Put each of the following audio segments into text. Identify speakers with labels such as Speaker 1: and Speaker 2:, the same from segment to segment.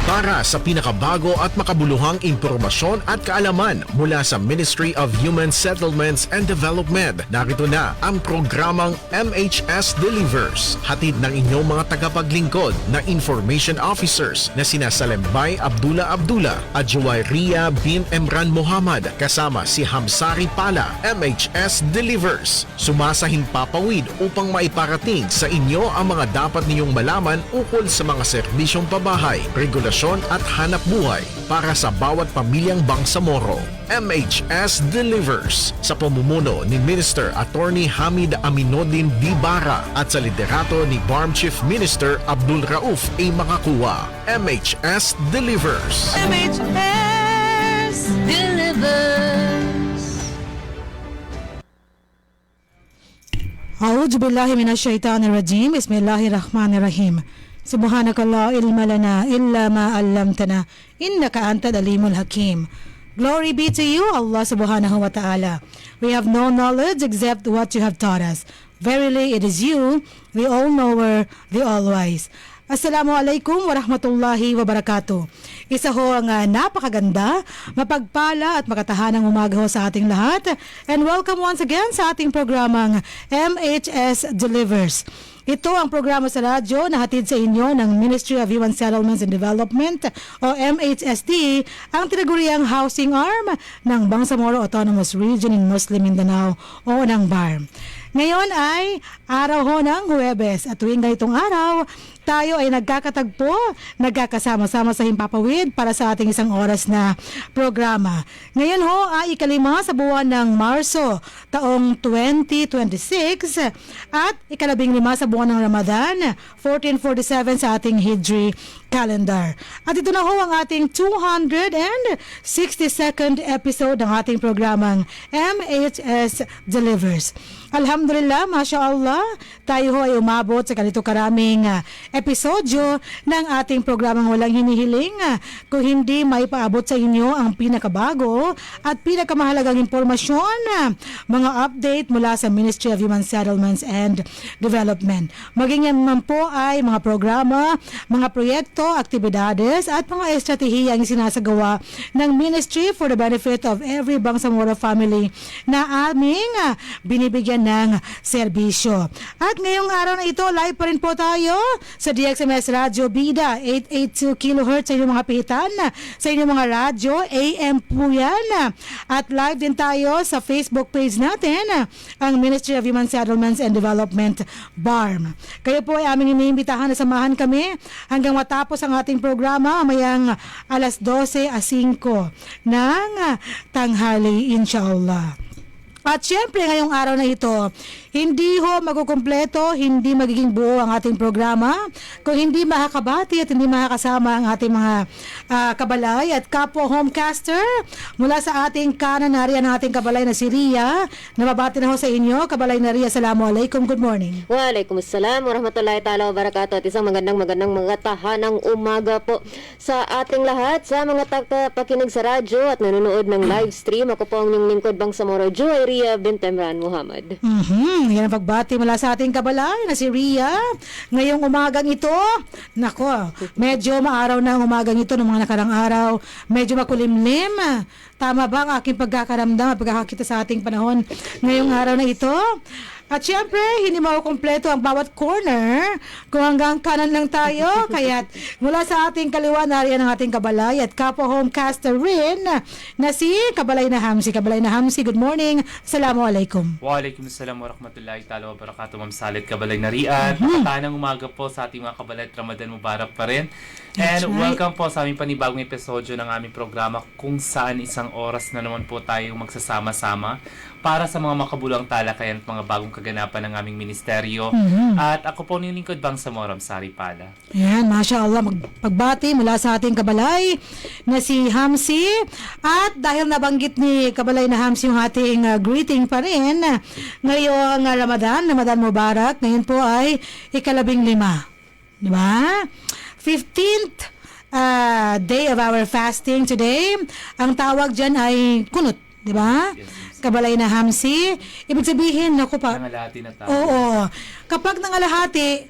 Speaker 1: Para sa pinakabago at makabuluhang impormasyon at kaalaman mula sa Ministry of Human Settlements and Development, narito na ang programang MHS Delivers. Hatid ng inyong mga tagapaglingkod na information officers na sina Salembay Abdullah at Juwayriya bin Emran Muhammad kasama si Hamsari Pala. MHS Delivers, sumasahing papawid upang maiparating sa inyo ang mga dapat ninyong malaman ukol sa mga serbisyong pabahay, regulasyon at hanap buhay para sa bawat pamilyang Bangsamoro. MHS Delivers sa pamumuno ni Minister Attorney Hamid Aminuddin Dibara at sa liderato ni BARM Chief Minister Abdul Rauf A. Makakuwa. MHS Delivers.
Speaker 2: MHS Delivers.
Speaker 3: A'udhu billahi minasyaitanir rajim. Bismillahirrahmanirrahim. Subhanaka la ilma lana illa ma 'allamtana innaka antal alimul hakim. Glory be to you, Allah subhanahu wa ta'ala. We have no knowledge except what you have taught us. Verily it is you, the all-knower, the all-wise. Assalamualaikum warahmatullahi wabarakatuh. Isa ho ang napakaganda, mapagpala at makatahanang umaga ho sa ating lahat. And welcome once again sa ating programang MHS Delivers. Ito ang programa sa radyo na hatid sa inyo ng Ministry of Human Settlements and Development o MHSD, ang tinaguriang housing arm ng Bangsamoro Autonomous Region in Muslim Mindanao o ng BARM. Ngayon ay araw ho ng Huwebes at tuwing ganitong araw, tayo ay nagkakatagpo, nagkakasama-sama sa Himpapawid para sa ating isang oras na programa. Ngayon ho ay ikalima sa buwan ng Marso, taong 2026 at ikalabing-lima sa buwan ng Ramadan, 1447 sa ating Hijri calendar. At ito na ho ang ating 262nd episode ng ating programang MHS Delivers. Alhamdulillah, Masya Allah, tayo ho ay umabot sa ganito karaming episodyo ng ating programang walang hinihiling kung hindi may paabot sa inyo ang pinakabago at pinakamahalagang impormasyon, mga update mula sa Ministry of Human Settlements and Development. Maging yan man po ay mga programa, mga proyekto, aktibidades at mga estratehiya ang sinasagawa ng Ministry for the benefit of every Bangsamoro family na aming binibigyan ng serbisyo. At ngayong araw na ito, live pa rin po tayo sa DXMS Radio Bida 882 kHz sa inyong mga pihitan, sa inyong mga radyo, AM po yan. At live din tayo sa Facebook page natin, ang Ministry of Human Settlements and Development, BARM. Kayo po ay aming iniimbitahan na samahan kami hanggang matapos ang ating programa mayang alas 12:05 ng tanghali, inshallah. At syempre ngayong araw na ito, hindi ho makukumpleto, hindi magiging buo ang ating programa kung hindi makakabati at hindi makakasama ang ating mga kabalay at kapwa homecaster mula sa ating kanan na riyan ang ating kabalay na si Ria. Nababati na ho sa inyo, kabalay na Ria. Assalamualaikum, good morning.
Speaker 4: Waalaikumsalam warahmatullahi ta'ala wabarakatuh at isang magandang mga tahanang umaga po sa ating lahat, sa mga tagapakinig sa radyo at nanonood ng live stream. Ako po ang inyong lingkod Bangsamoro, Juwayriya bin Emran Muhammad.
Speaker 3: Yan ang pagbati mula sa ating kabalay na si Ria. Ngayong umagang ito, nako, medyo maaraw na ang umagang ito ng mga nakarang araw. Medyo makulimlim. Tama ba ang aking pagkakaramdam at pagkakakita sa ating panahon ngayong araw na ito? At syempre, hindi makukumpleto ang bawat corner kung hanggang kanan lang tayo. Kaya mula sa ating kaliwa, nariyan ang ating kabalay at kapwa homecaster rin na si Kabalay na Hamsi. Kabalay na Hamsi, good morning. Assalamualaikum.
Speaker 5: Waalaikumsalam warahmatullahi ta'ala wabarakatuh. Ma'am Salit, Kabalay na Rian. Makatanang umaga po sa ating mga kabalay at Ramadan Mubarak pa rin. And welcome po sa aming panibagong episodyo ng aming programa kung saan isang oras na naman po tayong magsasama-sama para sa mga makabulang talakayan at mga bagong kaganapan ng aming ministeryo. At ako po yung lingkod Bangsamoro, Sari Pala.
Speaker 3: Yan, Masya Allah, pagbati mula sa ating kabalay na si Hamsi. At dahil nabanggit ni kabalay na Hamsi yung ating greeting pa rin, ngayong Ramadan Mubarak, ngayon po ay ika-15. Diba? 15th day of our fasting today. Ang tawag dyan ay kunut, di ba? Kabalay na Hamsi. Ibig sabihin, naku pa.
Speaker 5: Nangalahati na tayo.
Speaker 3: Oo. Kapag nangalahati,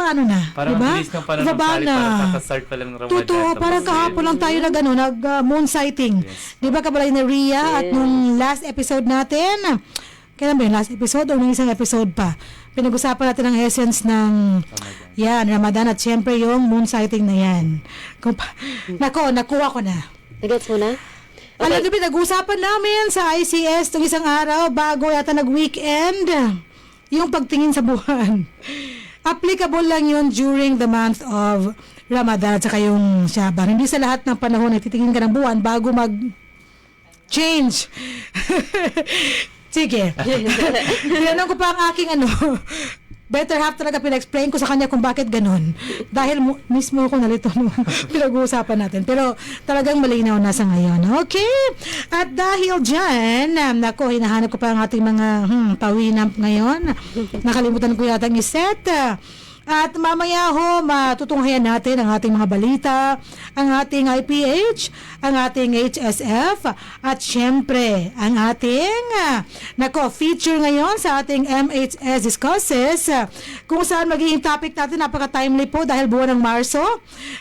Speaker 3: paano na?
Speaker 5: Parang
Speaker 3: diba?
Speaker 5: ang bilis ng panahon,
Speaker 3: Ibaba
Speaker 5: Sally,
Speaker 3: na.
Speaker 5: parang kakastart pa lang ng Ramadan.
Speaker 3: Totoo,
Speaker 5: tapos
Speaker 3: parang kahapon lang tayo nag moon sighting.
Speaker 5: Yes.
Speaker 3: Di ba kabalay na Ria? At nung last episode natin, kailan ba yung last episode o nung isang episode pa? Pinag-usapan natin ang essence ng Ramadan at syempre yung moon sighting na yan. Nakuha ko na.
Speaker 4: Nagets mo na?
Speaker 3: Alam niyo, pinag-usapan namin sa ICS itong isang araw bago yata nag-weekend yung pagtingin sa buwan. Applicable lang yun during the month of Ramadan at saka yung Shaban. Hindi sa lahat ng panahon ay titingin ka ng buwan bago mag-change. Sige. Tinanong ko pa ang aking better half talaga pina-explain ko sa kanya kung bakit ganun. Dahil mismo ako nalito nung pinag-uusapan natin. Pero talagang malinaw na sa ngayon. Okay? At dahil dyan, hinahanap ko pa ang ating mga pawinamp ngayon. Nakalimutan ko yata ang iset. At mamaya matutunghayan natin ang ating mga balita, ang ating IPH, ang ating HSF, at syempre, ang ating feature ngayon sa ating MHS Discusses, kung saan magiging topic natin, napaka-timely po dahil buwan ng Marso.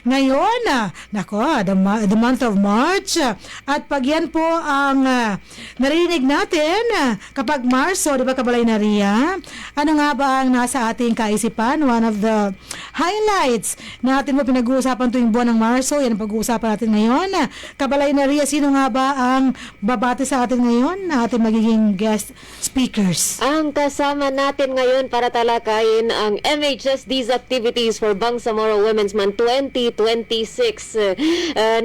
Speaker 3: Ngayon, the month of March, at pag yan po ang narinig natin, kapag Marso, di ba kabalay na Ria, ano nga ba ang nasa ating kaisipan? One of the highlights natin mo pinag-uusapan tuwing buwan ng Marso, yan ang pag-uusapan natin ngayon. Kabalay na Ria, sino nga ba ang babati sa atin ngayon na ating magiging guest speakers?
Speaker 4: Ang kasama natin ngayon para talakayin ang MHSD's activities for Bangsamoro Women's Month 2026.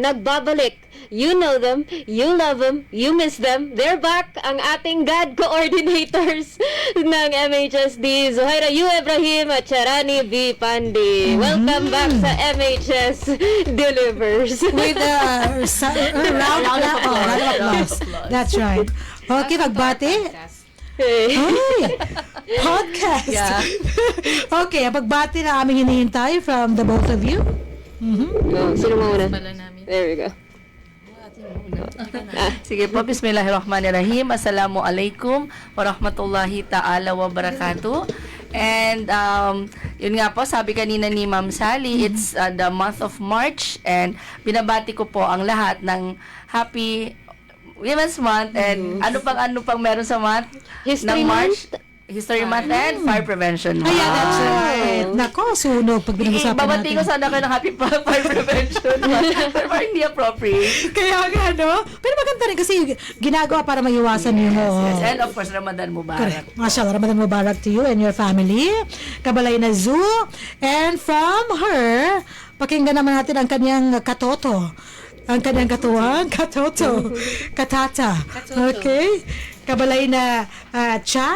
Speaker 4: Nagbabalik. You know them, you love them, you miss them. They're back, ang ating God coordinators ng MHSD, Zuhaira U. Ibrahim at Charani V. Pandi. Welcome back sa MHS Delivers.
Speaker 3: With a round of applause. That's right. Okay, magbati. Ay, podcast.
Speaker 2: Yeah.
Speaker 3: Okay, ang pagbati na aming hinihintay from the both of you.
Speaker 4: Sino mo muna?
Speaker 2: Pala namin.
Speaker 4: There we go.
Speaker 2: Sige po, bismillahirrahmanirrahim. Assalamualaikum warahmatullahi ta'ala wa barakatuh. And yun nga po, sabi kanina ni Ma'am Sally, it's the month of March and binabati ko po ang lahat ng happy Women's Month and ano pang meron sa month
Speaker 4: History
Speaker 2: ng March.
Speaker 4: Month?
Speaker 2: History Month and Fire Prevention Month.
Speaker 3: Ayan, that's right. Nako, sunog pag pinag-usapan
Speaker 2: Babati ko
Speaker 3: natin.
Speaker 2: sana kayo ng happy Fire Prevention Month. Pero parang hindi appropriate.
Speaker 3: Kaya nga, no? Pero maganda rin kasi ginagawa para maiwasan yung...
Speaker 2: Yes. And of course, Ramadan Mubarak.
Speaker 3: Correct. Mashallah, Ramadan Mubarak to you and your family. Kabalay na Zoo. And from her, pakinggan naman natin ang kanyang katoto. Ang kanyang katoto. Katata. Okay? Kabalay na Cha.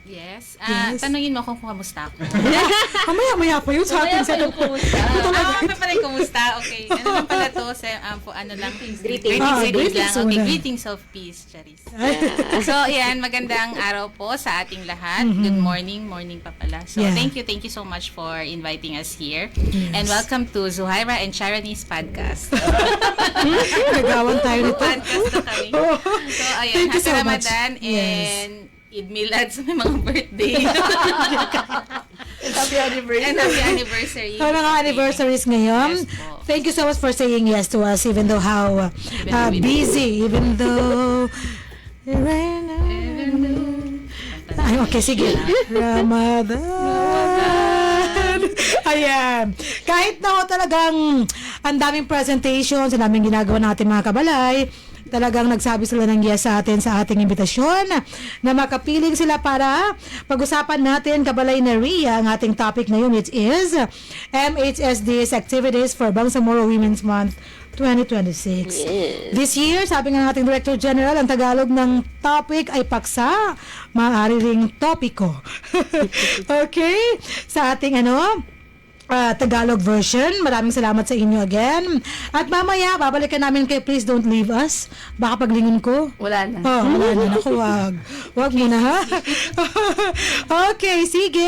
Speaker 6: Yes.
Speaker 3: Yes.
Speaker 6: Tanungin mo kung kamusta ako.
Speaker 3: Mamaya pa yun sa ating set of...
Speaker 6: kumusta. Pa rin kumusta. Okay. Ano lang pala to? Ano lang?
Speaker 4: Greetings.
Speaker 3: Greetings
Speaker 6: lang. Okay.
Speaker 3: muna.
Speaker 6: Greetings of peace, Charis. So, yan. Magandang araw po sa ating lahat. Good morning. Morning pa pala. So,
Speaker 3: Yeah.
Speaker 6: thank you so much for inviting us here.
Speaker 3: Yes.
Speaker 6: And welcome to Zuhaira and Sharani's podcast.
Speaker 3: Nagawan tayo nito.
Speaker 6: Podcast na kami. So, ayan.
Speaker 3: Thank you
Speaker 6: Happy
Speaker 3: so much.
Speaker 6: Ramadan
Speaker 3: Yes.
Speaker 6: and Eid Milad sa may mga birthday.
Speaker 2: Happy anniversary.
Speaker 6: And happy anniversary.
Speaker 3: Sa mga anniversaries ngayon.
Speaker 6: Yes po.
Speaker 3: Thank you so much for saying yes to us even though how busy, even though... Ay, okay, sige. Ramadan. Ayan. Kahit na talagang ang daming presentations, ang daming ginagawa natin mga kabalay, talagang nagsabi sila ng yes sa atin sa ating imbitasyon na makapiling sila para pag-usapan natin kabalay na Ria ang ating topic ngayon, which is MHSD's activities for Bangsamoro Women's Month 2026.
Speaker 4: Yes.
Speaker 3: This year, sabi nga ng ating Director General, ang Tagalog ng topic ay paksa, maaari ring topiko. Okay? Sa ating Tagalog version. Maraming salamat sa inyo again. At mamaya, babalikan namin kayo. Please don't leave us. Baka paglingon ko.
Speaker 2: Wala na.
Speaker 3: Wala na. Naku, wag. Wag muna, ha? Okay, sige.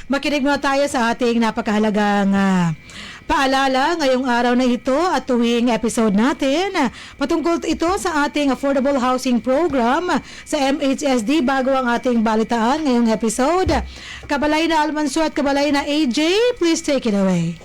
Speaker 3: Makinig muna tayo sa ating napakahalagang Paalala, ngayong araw na ito at tuwing episode natin, patungkol ito sa ating affordable housing program sa MHSD bago ang ating balitaan ngayong episode. Kabalay na Almanso at kabalay na AJ, please take it away.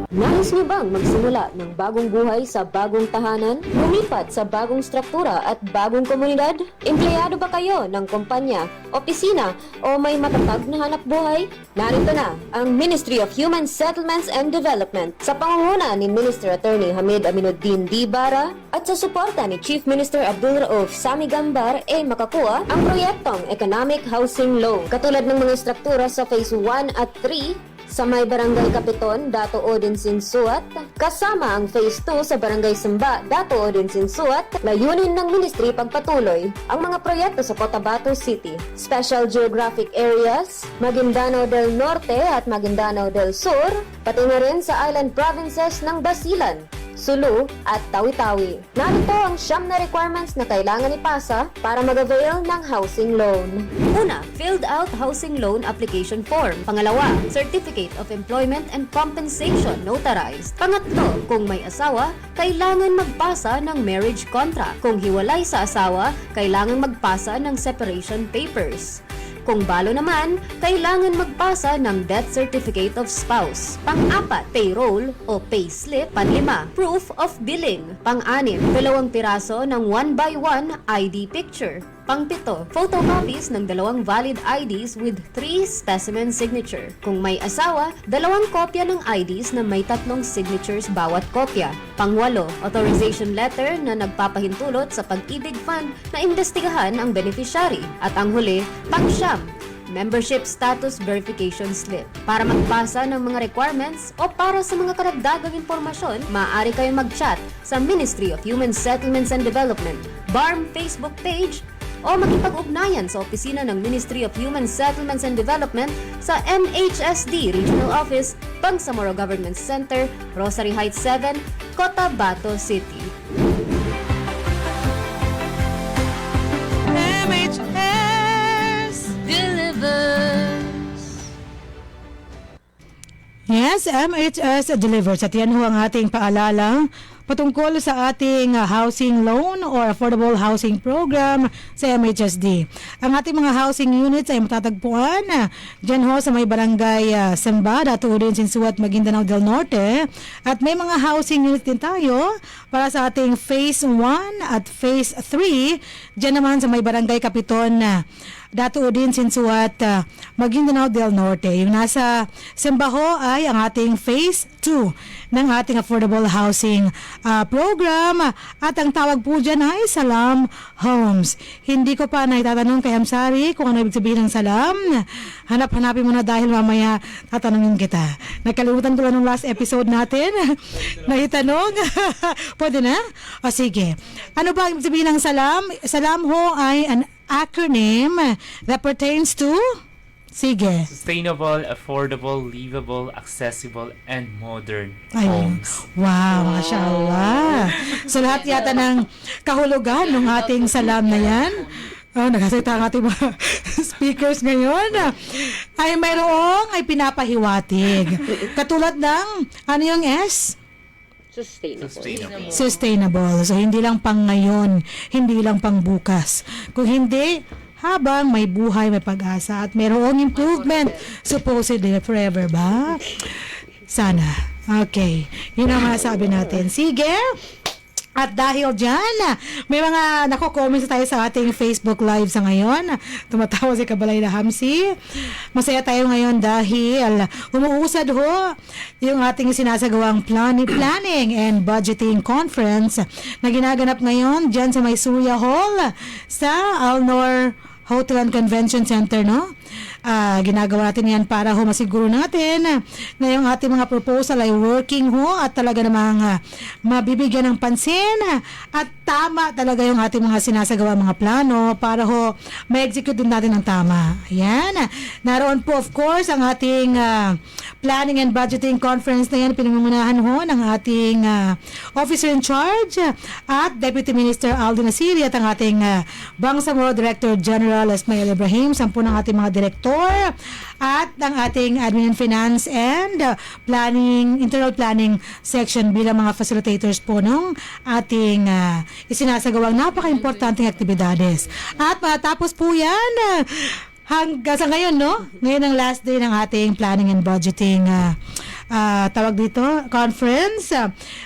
Speaker 4: Nais niyo bang magsimula ng bagong buhay sa bagong tahanan? Lumipat sa bagong struktura at bagong komunidad? Empleyado ba kayo ng kumpanya, opisina o may matatag na hanap buhay? Narito na ang Ministry of Human Settlements and Development sa pangunguna ni Minister Attorney Hamid Aminuddin Dibara at sa suporta ni Chief Minister Abdul Rauf Sami Gambar makakuha ang proyektong Economic Housing Loan. Katulad ng mga struktura sa Phase 1 at 3 sa may Barangay Kapiton, Dato Odin Sinsuat, kasama ang Phase 2 sa Barangay Samba, Dato Odin Sinsuat, layunin ng Ministry pagpatuloy ang mga proyekto sa Cotabato City, Special Geographic Areas, Maguindanao del Norte at Maguindanao del Sur, pati na rin sa island provinces ng Basilan, Sulu at Tawi-Tawi. Narito ang 9 na requirements na kailangan ipasa para mag-avail ng housing loan. Una, filled out housing loan application form. Pangalawa, Certificate of Employment and Compensation notarized. Pangatlo, kung may asawa, kailangan magpasa ng marriage contract. Kung hiwalay sa asawa, kailangan magpasa ng separation papers. Kung balo naman, kailangan magpasa ng death certificate of spouse. Pang-apat, payroll o payslip. Panlima, proof of billing. Pang-anim, 2 piraso ng 1x1 ID picture. Pang-pito, photocopies ng 2 valid IDs with 3 specimen signature. Kung may asawa, 2 kopya ng IDs na may 3 signatures bawat kopya. Pang-walo, authorization letter na nagpapahintulot sa Pag-ibig Fund na imbestigahan ang beneficiary. At ang huli, pang-siyam, membership status verification slip. Para magpasa ng mga requirements o para sa mga karagdagang impormasyon, maaari kayong mag-chat sa Ministry of Human Settlements and Development, BARM Facebook page, o makipag-ugnayan sa opisina ng Ministry of Human Settlements and Development sa MHSD Regional Office, Bangsamoro Government Center, Rosary Heights 7, Cotabato City.
Speaker 3: MHS
Speaker 6: Delivers.
Speaker 3: Yes, MHS delivers. At yan ho ang ating paalala patungkol sa ating housing loan or affordable housing program sa MHSD. Ang ating mga housing units ay matatagpuan dyan ho sa may barangay Samba, Dato Odin Sinsuat, Maguindanao del Norte. At may mga housing units din tayo para sa ating Phase 1 at Phase 3. Dyan naman sa may barangay Kapiton, Dato Odin Sinsuat, Maguindanao del Norte. Yung nasa Sembaho ay ang ating Phase 2 ng ating affordable housing program. At ang tawag po dyan ay Salam Homes. Hindi ko pa naitatanong kay Hamsari kung ano ibig sabihin ng Salam. Hanapin mo na dahil mamaya tatanungin kita. Nakalimutan ko lang nung last episode natin. Naitanong. Pwede na? O sige. Ano ba ibig sabihin ng Salam? Salam ho ay an acronym that pertains to, sige,
Speaker 5: Sustainable, affordable, livable, accessible, and modern
Speaker 3: ayun.
Speaker 5: homes.
Speaker 3: Wow, mashallah. So lahat yata ng kahulugan ng ating salam na yan, nagsasalita ang ating mga speakers ngayon, ay mayroong ay pinapahiwatig. Katulad ng, ano yung S? Sustainable. So, hindi lang pang ngayon, hindi lang pang bukas. Kung hindi, habang may buhay, may pag-asa, at mayroong improvement, supposedly forever ba? Sana. Okay. Yun ang masasabi natin. Sige. At dahil dyan, may mga nako-comments tayo sa ating Facebook Live sa ngayon. Tumatawa si Kabalay na Hamsi. Masaya tayo ngayon dahil umuusad ho yung ating sinasagawang planning and budgeting conference na ginaganap ngayon dyan sa may Surya Hall sa Alnor Hotel and Convention Center, no? ginagawa natin yan para ho masiguro natin na yung ating mga proposal ay working ho at talaga namang mabibigyan ng pansin at tama talaga yung ating mga sinasagawa mga plano para ho ma-execute din natin ng tama. Ayan. Naroon po of course ang ating planning and budgeting conference na yan, pinangungunahan ho ng ating officer in charge at Deputy Minister Aldo Nasiri at ang ating Bangsamoro Director General Ismail Ibrahim, 10 ng ating mga direktor at ang ating Admin and Finance and Internal Planning section bilang mga facilitators po nung ating isinasagawang napaka-importanteng aktibidades. At matapos po yan, hanggang sa ngayon, no? Ngayon ang last day ng ating planning and budgeting tawag dito, conference.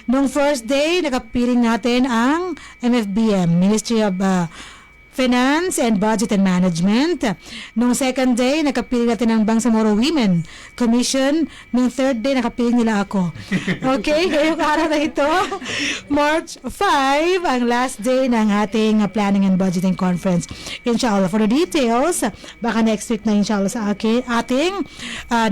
Speaker 3: Nung first day, nakapiling natin ang MFBM, Ministry of Finance and Budget and Management. Nung second day, nakapiling natin ang Bangsamoro Women Commission. Nung third day, nakapiling nila ako. Okay, ngayong araw na ito, March 5, ang last day ng ating planning and budgeting conference. Inshallah, for the details, baka next week na inshallah sa ating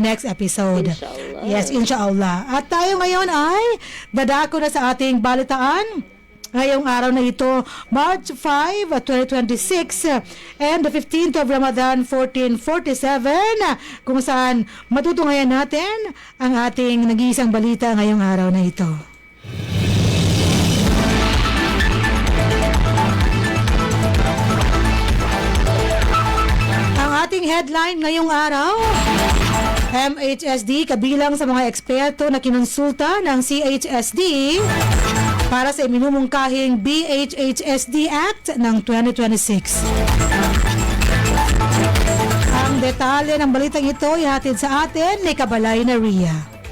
Speaker 3: next episode.
Speaker 4: Inshallah.
Speaker 3: Yes, inshallah. At tayo ngayon ay dadako na sa ating balitaan. Ngayong araw na ito, March 5, 2026, and the 15th of Ramadan, 1447, kung saan matutunghayan natin ang ating nag-iisang balita ngayong araw na ito. Ang ating headline ngayong araw, MHSD kabilang sa mga eksperto na kinonsulta ng CHSD para sa iminumungkahing BHHSD Act ng 2026. Ang detalye ng balitang ito ihatid sa atin ni Kabalay na Ria.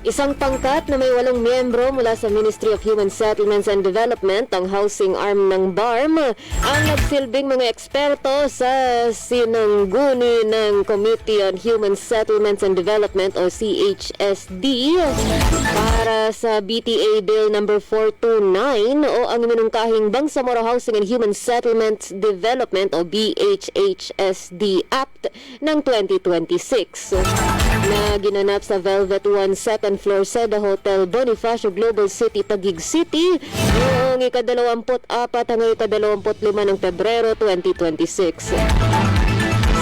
Speaker 4: Isang pangkat na may 8 miyembro mula sa Ministry of Human Settlements and Development, ang housing arm ng BARM, ang nagsilbing mga eksperto sa sinangguni ng Committee on Human Settlements and Development o CHSD para sa BTA Bill number 429 o ang minungkahing Bangsamoro Housing and Human Settlements Development o BHHSD Act ng 2026 na ginanap sa Velvet 1 second floor Seda Hotel Bonifacio Global City, Taguig City noong ika-24 hanggang ika-25 ng Pebrero 2026.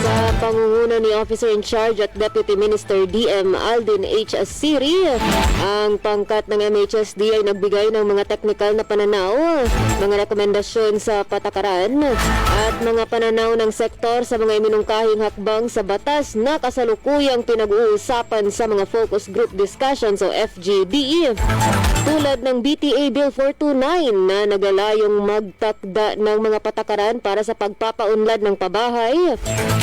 Speaker 4: Sa pangunguna ni Officer in Charge at Deputy Minister DM Aldin H. Asiri, ang pangkat ng MHSD ay nagbigay ng mga teknikal na pananaw, mga rekomendasyon sa patakaran at mga pananaw ng sektor sa mga iminungkahing hakbang sa batas na kasalukuyang pinag-uusapan sa mga focus group discussions o FGD, tulad ng BTA Bill 429 na nagalayong magtakda ng mga patakaran para sa pagpapaunlad ng pabahay,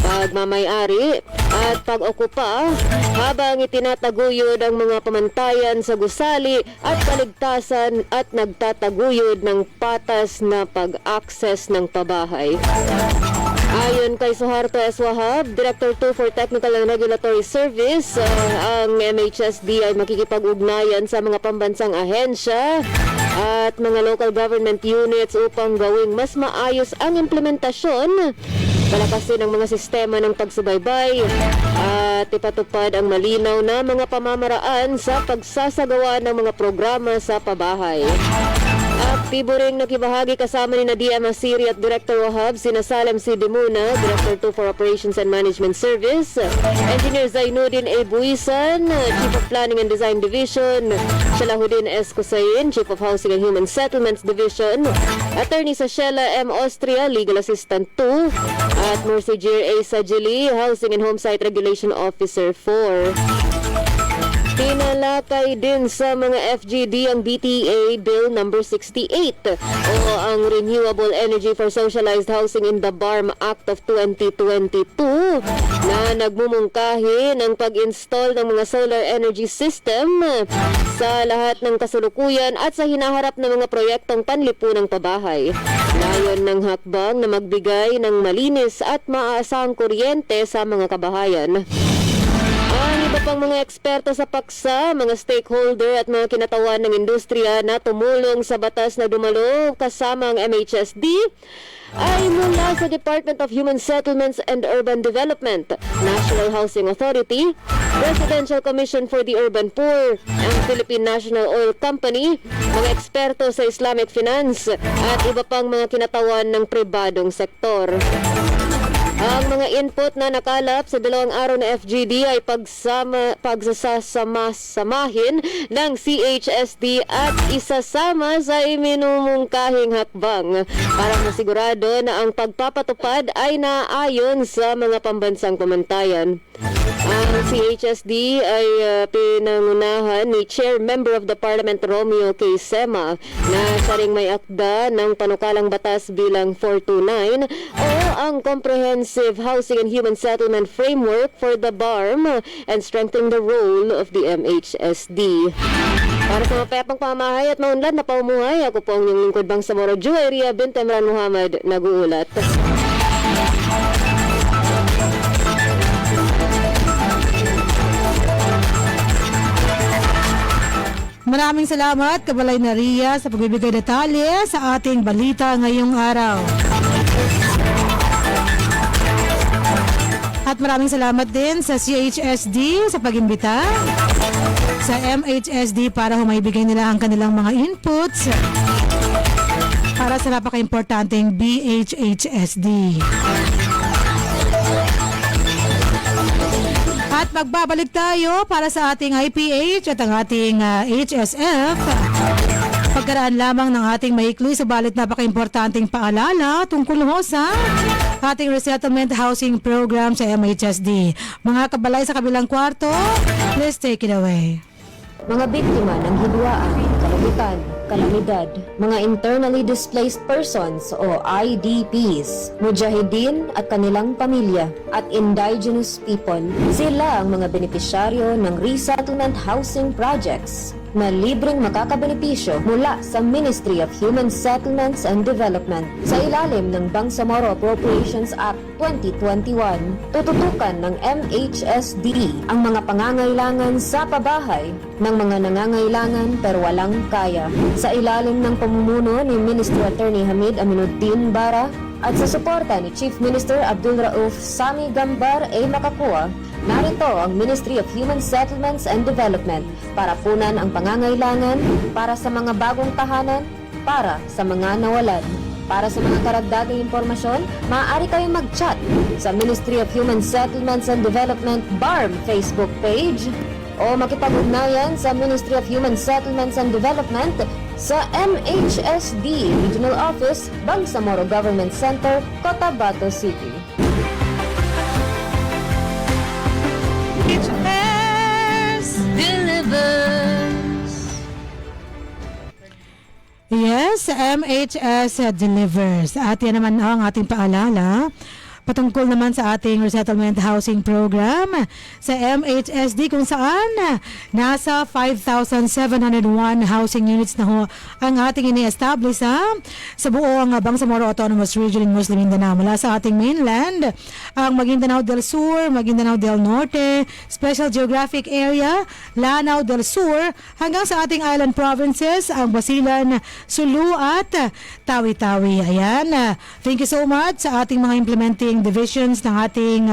Speaker 4: pagmamayari at pag-okupa habang itinataguyod ang mga pamantayan sa gusali at kaligtasan at nagtataguyod ng patas na pag-access ng pabahay. Ayon kay Suharto S. Wahab, Director 2 for Technical and Regulatory Service, ang MHSD ay makikipag-ugnayan sa mga pambansang ahensya at mga local government units upang gawing mas maayos ang implementasyon, palakasin ang mga sistema ng pagsubaybay at ipatupad ang malinaw na mga pamamaraan sa pagsasagawa ng mga programa sa pabahay. Aktibo ring nakibahagi kasama ni DM Asiri at Director Wahab, sina Salem C. Demuna, Director 2 for Operations and Management Service, Engineer Zainuddin A. Buisan, Chief of Planning and Design Division, Salahuddin S. Kusayin, Chief of Housing and Human Settlements Division, Attorney Sashela M. Austria, Legal Assistant 2, at Mercy Jir A. Sajili, Housing and Homesite Regulation Officer 4. Tinalakay din sa mga FGD ang BTA Bill number 68 o ang Renewable Energy for Socialized Housing in the BARM Act of 2022 na nagmumungkahi ng pag-install ng mga solar energy system sa lahat ng kasalukuyan at sa hinaharap ng mga proyektong panlipunang pabahay. Layon ng hakbang na magbigay ng malinis at maaasahang kuryente sa mga kabahayan. Ang iba Iba pang mga eksperto sa paksa, mga stakeholder at mga kinatawan ng industriya na tumulong sa batas na dumalo kasama ang MHSD ay mula sa Department of Human Settlements and Urban Development, National Housing Authority, Presidential Commission for the Urban Poor, ang Philippine National Oil Company, mga eksperto sa Islamic Finance at iba pang mga kinatawan ng pribadong sektor. Ang mga input na nakalap sa 2 araw na FGD ay pagsasama-samahin ng CHSD at isasama sa iminumungkahing hakbang para masigurado na ang pagpapatupad ay naayon sa mga pambansang pamantayan. Ang CHSD ay pinangunahan ni Chair Member of the Parliament Romeo K. Sema na siya ring may akda ng panukalang batas bilang 429 o ang Comprehensive Housing and Human Settlement Framework for the BARM and strengthening the role of the MHSD. Para sa mapayapang pamahay at maunlad na paumuhay, ako po ang inyong lingkod Bangsamoro Joeria bint Emran Muhammad, nag-uulat.
Speaker 3: Maraming salamat, Kabalay Naria, sa pagbibigay detalye sa ating balita ngayong araw. At maraming salamat din sa CHSD sa pag-imbita sa MHSD para humaibigay nila ang kanilang mga inputs para sa napaka-importanting BHHSD. At magbabalik tayo para sa ating IPH at ang ating HSF. Pagkaraan lamang ng ating maikli subalit napaka-importanting paalala tungkol ho sa ating resettlement housing program sa MHSD. Mga kabalay sa kabilang kwarto, please take it away.
Speaker 4: Mga biktima ng hidwaan, kalamitan, kalamidad, mga internally displaced persons o IDPs, mujahideen at kanilang pamilya, at indigenous people. Sila ang mga benepisyaryo ng resettlement housing projects na libreng makakabenepisyo mula sa Ministry of Human Settlements and Development sa ilalim ng Bangsamoro Appropriations Act 2021. Tututukan ng MHSD ang mga pangangailangan sa pabahay ng mga nangangailangan pero walang kaya. Sa ilalim ng pamumuno ni Ministry Attorney Hamid Aminuddin Bara at sa suporta ni Chief Minister Abdul Rauf Sami Gambar A. Makakua, narito ang Ministry of Human Settlements and Development para punan ang pangangailangan para sa mga bagong tahanan, para sa mga nawalan. Para sa mga karagdagang impormasyon, maaari kayong mag-chat sa Ministry of Human Settlements and Development BARM Facebook page o makipag-ugnayan sa Ministry of Human Settlements and Development sa MHSD Regional Office, Bangsamoro Government Center, Cotabato City.
Speaker 3: Yes, MHS delivers. At yan naman ang ating paalala patungkol naman sa ating resettlement housing program sa MHSD kung saan nasa 5,701 housing units na ho ang ating ini-establish sa buong Bangsamoro Autonomous Region in Muslim Mindanao mula sa ating mainland, ang Maguindanao del Sur, Maguindanao del Norte, Special Geographic Area, Lanao del Sur, hanggang sa ating island provinces, ang Basilan, Sulu at Tawi-Tawi. Ayan, thank you so much sa ating mga implementing divisions ng ating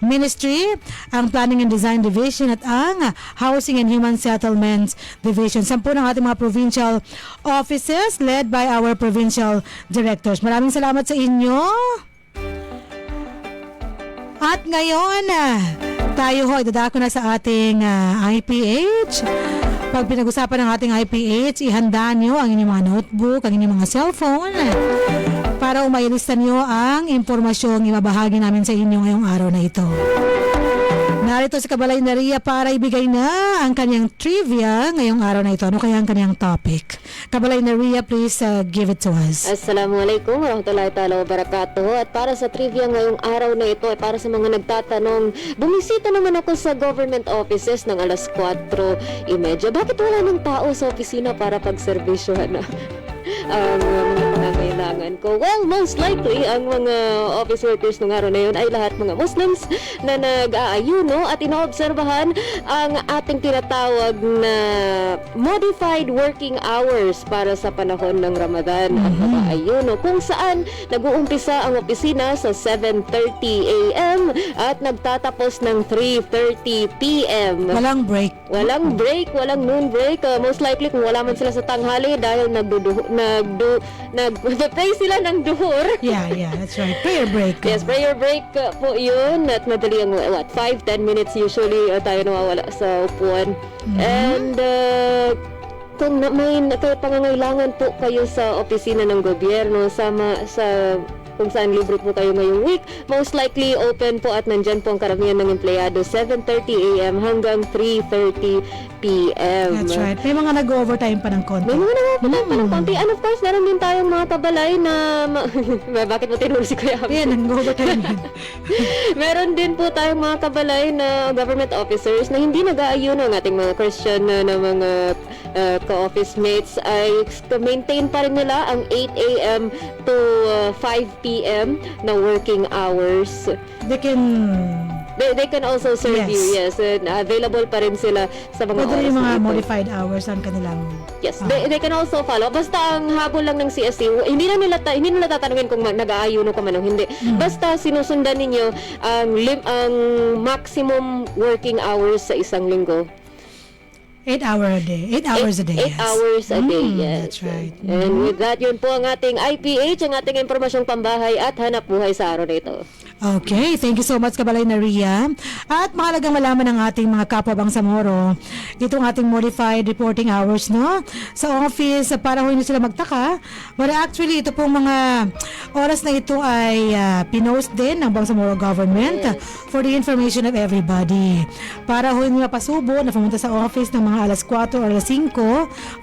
Speaker 3: ministry, ang Planning and Design Division at ang Housing and Human Settlements Division. 10 ng ating mga provincial offices led by our provincial directors. Maraming salamat sa inyo. At ngayon, tayo ho, idadako na sa ating IPH. Pag pinag-usapan ng ating IPH, ihanda nyo ang inyong mga notebook, ang inyong mga cellphone para umailista nyo ang impormasyong ibabahagi namin sa inyo ngayong araw na ito. Narito si Kabalay Naria para ibigay na ang kanyang trivia ngayong araw na ito. Ano kaya ang kanyang topic? Kabalay Naria, please give it to us.
Speaker 4: Assalamualaikum warahmatullahi ta'ala wabarakatuh. At para sa trivia ngayong araw na ito ay para sa mga nagtatanong, bumisita naman ako sa government offices ng alas 4:30. Bakit wala ng tao sa opisina para pagservisyohan na ang mga pangangailangan? pangangailangan ko? Well, most likely, ang mga office workers nung araw na yun ay lahat mga Muslims na nag-aayuno at inoobserbahan ang ating tinatawag na modified working hours para sa panahon ng Ramadan at pag-aayuno, kung saan nag-uumpisa ang opisina sa 7:30 a.m. at nagtatapos ng 3:30 p.m.
Speaker 3: Walang break.
Speaker 4: Walang break, walang noon break. Most likely kung wala man sila sa tanghali dahil nag-pray sila ng duhur.
Speaker 3: Yeah, that's right. Prayer break.
Speaker 4: Yes, prayer break po yun. At madali ang 5-10 minutes usually tayo nawawala sa upuan. And kung may pangangailangan po kayo sa opisina ng gobyerno sa kung saan libre po kayo ngayong week, most likely open po at nandyan po ang karamihan ng empleyado 7:30 a.m. hanggang 3:30 p.m.
Speaker 3: That's right. May mga nag-overtime pa ng konti.
Speaker 4: May mga nag-overtime pa ng konti. And of course, meron din tayong mga kabalay na bakit mo tinuro si Kuya Abby?
Speaker 3: Yan, nag-overtime din.
Speaker 4: Meron din po tayong mga kabalay na government officers na hindi nag-aayuno. Ang ating mga Christian na mga ka-office mates ay maintain pa rin nila ang 8 a.m. to 5 p.m. na working hours. They can also serve
Speaker 3: Yes.
Speaker 4: you, yes. And available pa rin sila sa mga
Speaker 3: Pwede
Speaker 4: oras
Speaker 3: rin yung mga
Speaker 4: na ito.
Speaker 3: modified hours ang kanilang...
Speaker 4: Yes, they can also follow. Basta ang habol lang ng CSC, hindi nila tatanungin kung nag-aayuno ka man o hindi. Basta sinusundan ninyo ang maximum working hours sa isang linggo.
Speaker 3: 8 hours a day. 8 hours a day,
Speaker 4: 8
Speaker 3: yes.
Speaker 4: hours a day, yes.
Speaker 3: That's right.
Speaker 4: And with that, yun po ang ating IPH, ang ating impormasyong pambahay at hanap buhay sa araw na ito.
Speaker 3: Okay, thank you so much Kabalay na Ria. At mahalagang malaman ng ating mga kapwa Bangsamoro itong ating modified reporting hours, no? Sa office, para hindi sila magtaka. But actually, ito pong mga oras na ito ay pinost din ng Bangsamoro government for the information of everybody. Para hindi mapasubo na pumunta sa office ng mga alas 4 o alas 5,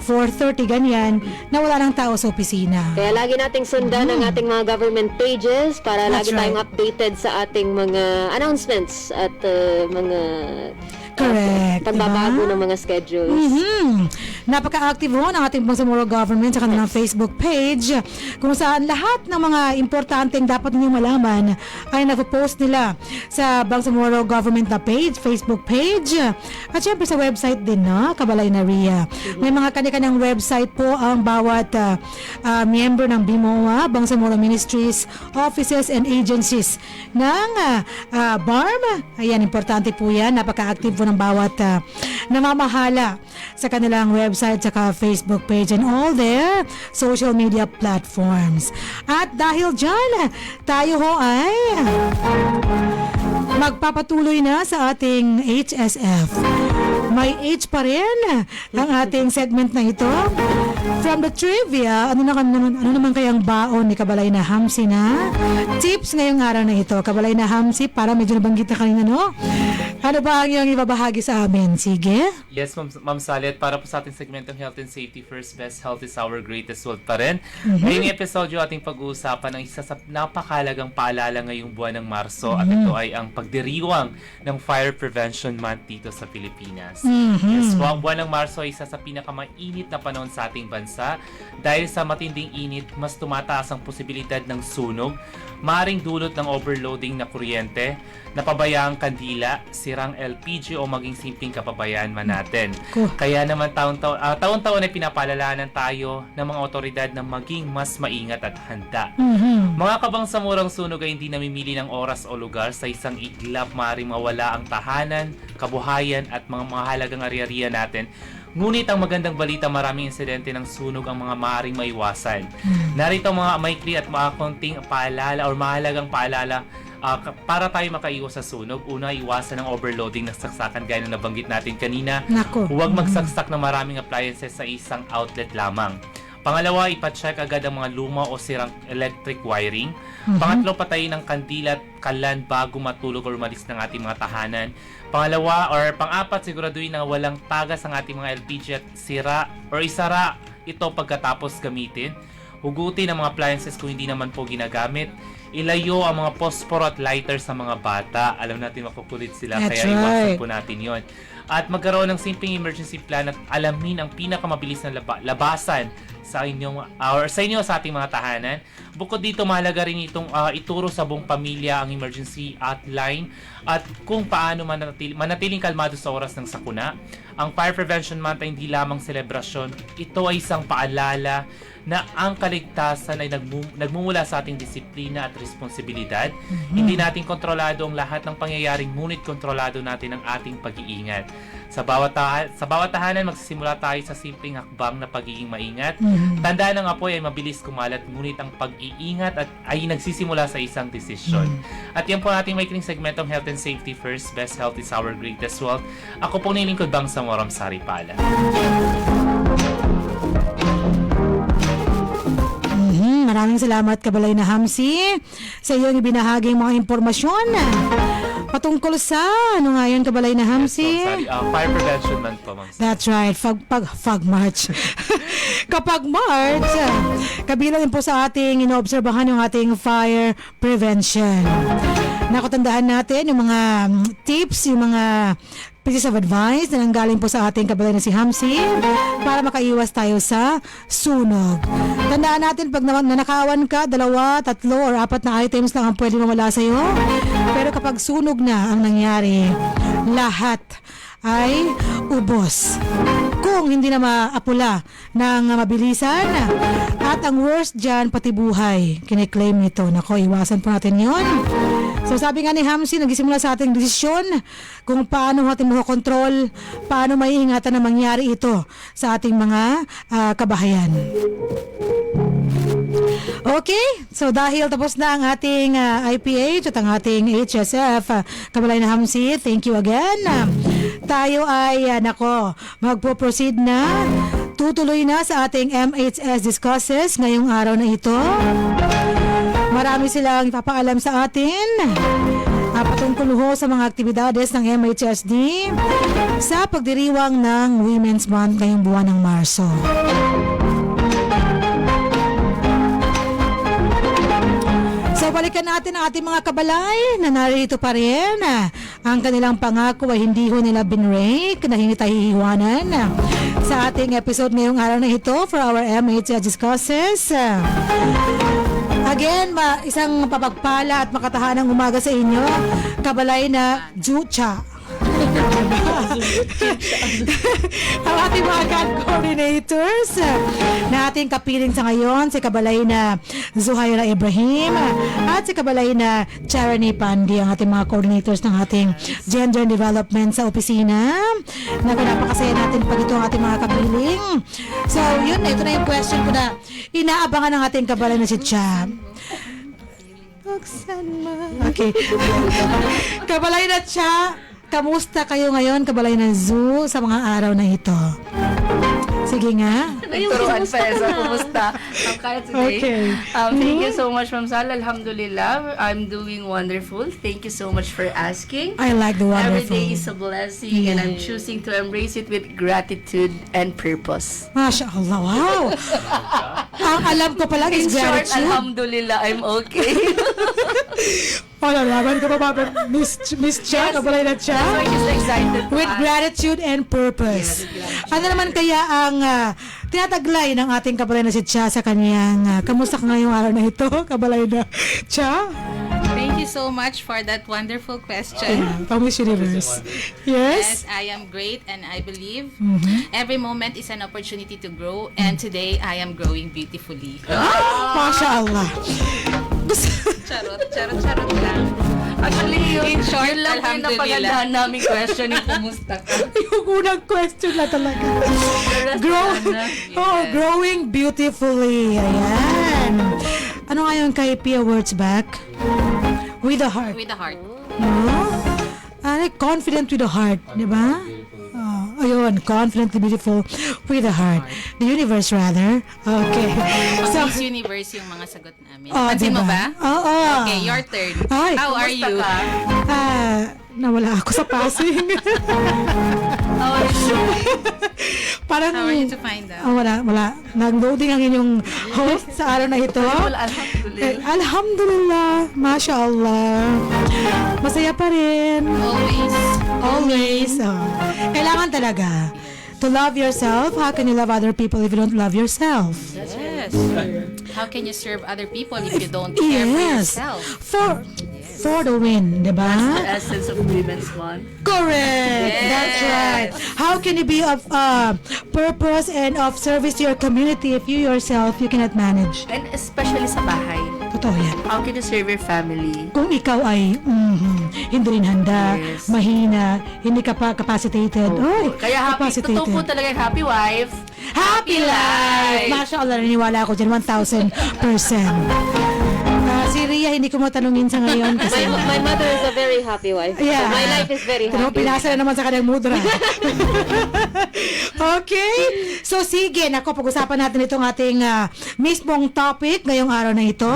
Speaker 3: 4:30 ganyan, na wala ng tao sa opisina.
Speaker 4: Kaya lagi nating sundan ang ating mga government pages para
Speaker 3: That's
Speaker 4: lagi tayong
Speaker 3: right.
Speaker 4: updated sa ating mga announcements at mga
Speaker 3: Correct,
Speaker 4: pagbabago
Speaker 3: diba?
Speaker 4: ng mga schedules.
Speaker 3: Napaka-active ho ng ating Bangsamoro government sa kanilang Facebook page, kung saan lahat ng mga importanteng dapat ninyong malaman ay nag-post nila sa Bangsamoro government na page, Facebook page, at syempre sa website din, no? Kabalay na Ria. May mga kanya-kanyang website po ang bawat member ng BMOA, Bangsamoro Ministries, offices and agencies ng BARM. Ayan, importante po yan. Napaka-active po ng bawat namamahala sa kanilang website saka Facebook page and all their social media platforms. At dahil dyan, tayo ho ay magpapatuloy na sa ating HSF. May H pa rin ang ating segment na ito. From the trivia, ano naman kayang baon ni Kabalay na Hamsi na tips ngayong araw na ito? Kabalay na Hamsi, para medyo nabanggit na kanina, no? Ano ba ang iyong ibabahagi sa amin? Sige.
Speaker 5: Yes, Ma'am Sally, at para po sa ating segmentong Health and Safety First, Best Health is Our Greatest Wealth pa rin. Ngayong episode yung ating pag-uusapan ng isa sa napakahalagang paalala ngayong buwan ng Marso, at ito ay ang pagdiriwang ng Fire Prevention Month dito sa Pilipinas. Yes, ang buwan ng Marso ay isa sa pinakamainit na panahon sa ating bansa. Dahil sa matinding init, mas tumataas ang posibilidad ng sunog, maaring dulot ng overloading na kuryente, napabayaang kandila, sirang LPG o maging simpleng kapabayaan man natin. Kaya naman taon-taon ay pinapaalalahanan tayo ng mga otoridad na maging mas maingat at handa. Mga kabangsamurang sunog ay hindi namimili ng oras o lugar. Sa isang iglap, maaaring mawala ang tahanan, kabuhayan at mga mahalagang ari-ariya natin. Ngunit ang magandang balita, maraming insidente ng sunog ang mga maaaring maiwasan. Narito ang mga maikli at mga konting paalala o mahalagang paalala para tayo makaiwas sa sunog. Una, iwasan ang overloading ng saksakan gaya na nabanggit natin kanina.
Speaker 3: Nako.
Speaker 5: Huwag magsaksak ng maraming appliances sa isang outlet lamang. Pangalawa, ipacheck agad ang mga luma o sirang electric wiring. Pangatlo, patayin ang kandila at kalan bago matulog o umalis ng ating mga tahanan. Pang-apat, siguraduhin na walang tagas ang ating mga LPG at isara ito pagkatapos gamitin. Hugutin ang mga appliances kung hindi naman po ginagamit. Ilayo ang mga posporo at lighter sa mga bata. Alam natin makukulit sila,
Speaker 3: That's
Speaker 5: kaya iwasan
Speaker 3: right.
Speaker 5: po natin yon. At magkaroon ng simpleng emergency plan at alamin ang pinakamabilis na labasan sa inyo sa ating mga tahanan. Bukod dito, mahalaga rin itong ituro sa buong pamilya ang emergency hotline at kung paano manatiling kalmado sa oras ng sakuna. Ang Fire Prevention Month ay hindi lamang selebrasyon, ito ay isang paalala na ang kaligtasan ay nagmumula sa ating disiplina at responsibilidad. Hindi natin kontrolado ang lahat ng pangyayaring, ngunit kontrolado natin ang ating pag-iingat. Sa bawat tahanan, magsisimula tayo sa simpleng hakbang na pagiging maingat. Tandaan ng apoy ay mabilis kumalat, ngunit ang pag-iingat ay nagsisimula sa isang desisyon. At yan po ating maikling segmentong Health and Safety First. Best health is our greatest wealth. Ako pong nilingkod Bang Samoram Saripala.
Speaker 3: Maraming salamat, Kabalay na Hamsi, sa iyong ibinahaging mga impormasyon patungkol sa ano nga yun, Kabalay na Hamsi?
Speaker 5: Fire Prevention Month po, Ma'am.
Speaker 3: That's right, Fag March. Kapag March, kabilang din po sa ating inoobserbahan yung ating fire prevention. Nakutandaan natin yung mga tips, yung mga pieces of advice na nanggaling po sa ating kabalay na si Hamsi para makaiwas tayo sa sunog. Tandaan natin, pag nanakawan ka, 2, 3, or 4 na items lang ang pwede mawala sa'yo. Pero kapag sunog na ang nangyari, lahat ay ubos. Kung hindi na maapula ng mabilisan, at ang worst dyan, pati buhay, kiniklaim nito. Nako, iwasan po natin yon. So sabi nga ni Hamsi, nagsisimula sa ating desisyon kung paano natin makokontrol, paano maiingatan na mangyari ito sa ating mga kabahayan. Okay, so dahil tapos na ang ating IPH at ang ating HSF, Kabalay na Hamsi, thank you again. Tayo ay, magpo-proceed na, tutuloy na sa ating MHS Discusses ngayong araw na ito. Marami silang ipapaalam sa atin patungkol sa mga aktibidades ng MHSD sa pagdiriwang ng Women's Month ngayong buwan ng Marso. So balikan natin ang ating mga kabalay na narito pa rin. Ang kanilang pangako ay hindi ho nila binrake, na hindi tayo hihiwanan sa ating episode ngayong araw na ito for our MHS Discusses. Again, isang papagpala at makatahanang umaga sa inyo, kabalay na Jucha. Ang ating mga CAD coordinators na ating kapiling sa ngayon, si kabalay na Zuhaira Ibrahim at si kabalay na Charani Pandi, ang ating mga coordinators ng ating gender development sa opisina. Napakasaya natin pag ito ang ating mga kapiling. So yun, ito na yung question ko na inaabangan ng ating kabalay na si Cha. Okay. Kabalay na Cha, kamusta kayo ngayon, kabalay na Zoo, sa mga araw na ito? Sige nga.
Speaker 2: Nagturuan pa sa kumusta. Kahit today.
Speaker 3: Okay.
Speaker 2: Thank you so much, Ma'am Sal. Alhamdulillah, I'm doing wonderful. Thank you so much for asking.
Speaker 3: I like the
Speaker 2: Every
Speaker 3: wonderful.
Speaker 2: day is a blessing and I'm choosing to embrace it with gratitude and purpose.
Speaker 3: Masya Allah, wow. Ang alam ko pala
Speaker 2: In
Speaker 3: is
Speaker 2: short,
Speaker 3: gratitude.
Speaker 2: alhamdulillah, I'm okay.
Speaker 3: Palalaman ko pa ba, Miss Cha, kabalay na Cha?
Speaker 2: I'm just excited.
Speaker 3: With gratitude and purpose. Ano naman kaya ang tinataglay ng ating kabalay na si Cha sa kanyang kamusta ka ngayong araw na ito, kabalay na Cha?
Speaker 6: Thank you so much for that wonderful question.
Speaker 3: Pang-Miss Universe. Yes?
Speaker 6: Yes, I am great and I believe every moment is an opportunity to grow, and today I am growing beautifully.
Speaker 3: Masya Allah.
Speaker 6: Charot lang.
Speaker 2: Actually,
Speaker 6: In short,
Speaker 2: yun lang yung
Speaker 6: alhamdulillah.
Speaker 2: napagandahan namin question yung kumusta ka.
Speaker 3: Yung unang question na talaga. Growing beautifully. Ayan. Ano nga yung kay Pia Words back? With the heart.
Speaker 6: With a heart.
Speaker 3: Confident with the heart, di ba? Ayun, confidently beautiful with the heart. The universe, rather. Okay. So,
Speaker 6: Miss Universe yung mga sagot namin.
Speaker 3: oh,
Speaker 6: Pansin mo
Speaker 3: diba?
Speaker 6: ba?
Speaker 3: Oo.
Speaker 6: Okay, your turn.
Speaker 3: Ay,
Speaker 6: How are
Speaker 2: Kumusta
Speaker 6: you?
Speaker 2: ka?
Speaker 3: Nawala ako sa passing.
Speaker 2: How are you?
Speaker 3: Parang,
Speaker 6: How are you to find out?
Speaker 3: wala. Nag-loading ang inyong host sa araw na ito.
Speaker 2: Wala, alhamdulillah.
Speaker 3: Alhamdulillah. Masya Allah. Masaya pa rin.
Speaker 6: Always.
Speaker 3: Always. Kailangan talaga to love yourself. How can you love other people if you don't love yourself?
Speaker 6: Yes. How can you serve other people if you don't care for
Speaker 3: Yes.
Speaker 6: yourself?
Speaker 3: For the win, diba?
Speaker 2: The essence of Women's Month.
Speaker 3: Correct.
Speaker 6: Yes.
Speaker 3: That's right. How can you be of purpose and of service to your community if you yourself you cannot manage?
Speaker 2: And especially sa bahay.
Speaker 3: Totoo yan.
Speaker 2: How can you serve your family?
Speaker 3: Kung ikaw ay hindi rin handa,
Speaker 2: Yes.
Speaker 3: mahina, hindi ka pa capacitated. Oy,
Speaker 2: Kaya totoo po talaga yung happy wife.
Speaker 3: Happy life! MashaAllah, naniniwala ako dyan, 1,000%. Si Ria, hindi ko matanungin sa ngayon kasi...
Speaker 4: My mother is a very happy wife.
Speaker 3: Yeah.
Speaker 4: So my life is very
Speaker 3: Pero
Speaker 4: happy.
Speaker 3: pinasa na naman sa kanyang mudra. Okay? So sige, nako, pag-usapan natin itong ating mismong topic ngayong araw na ito.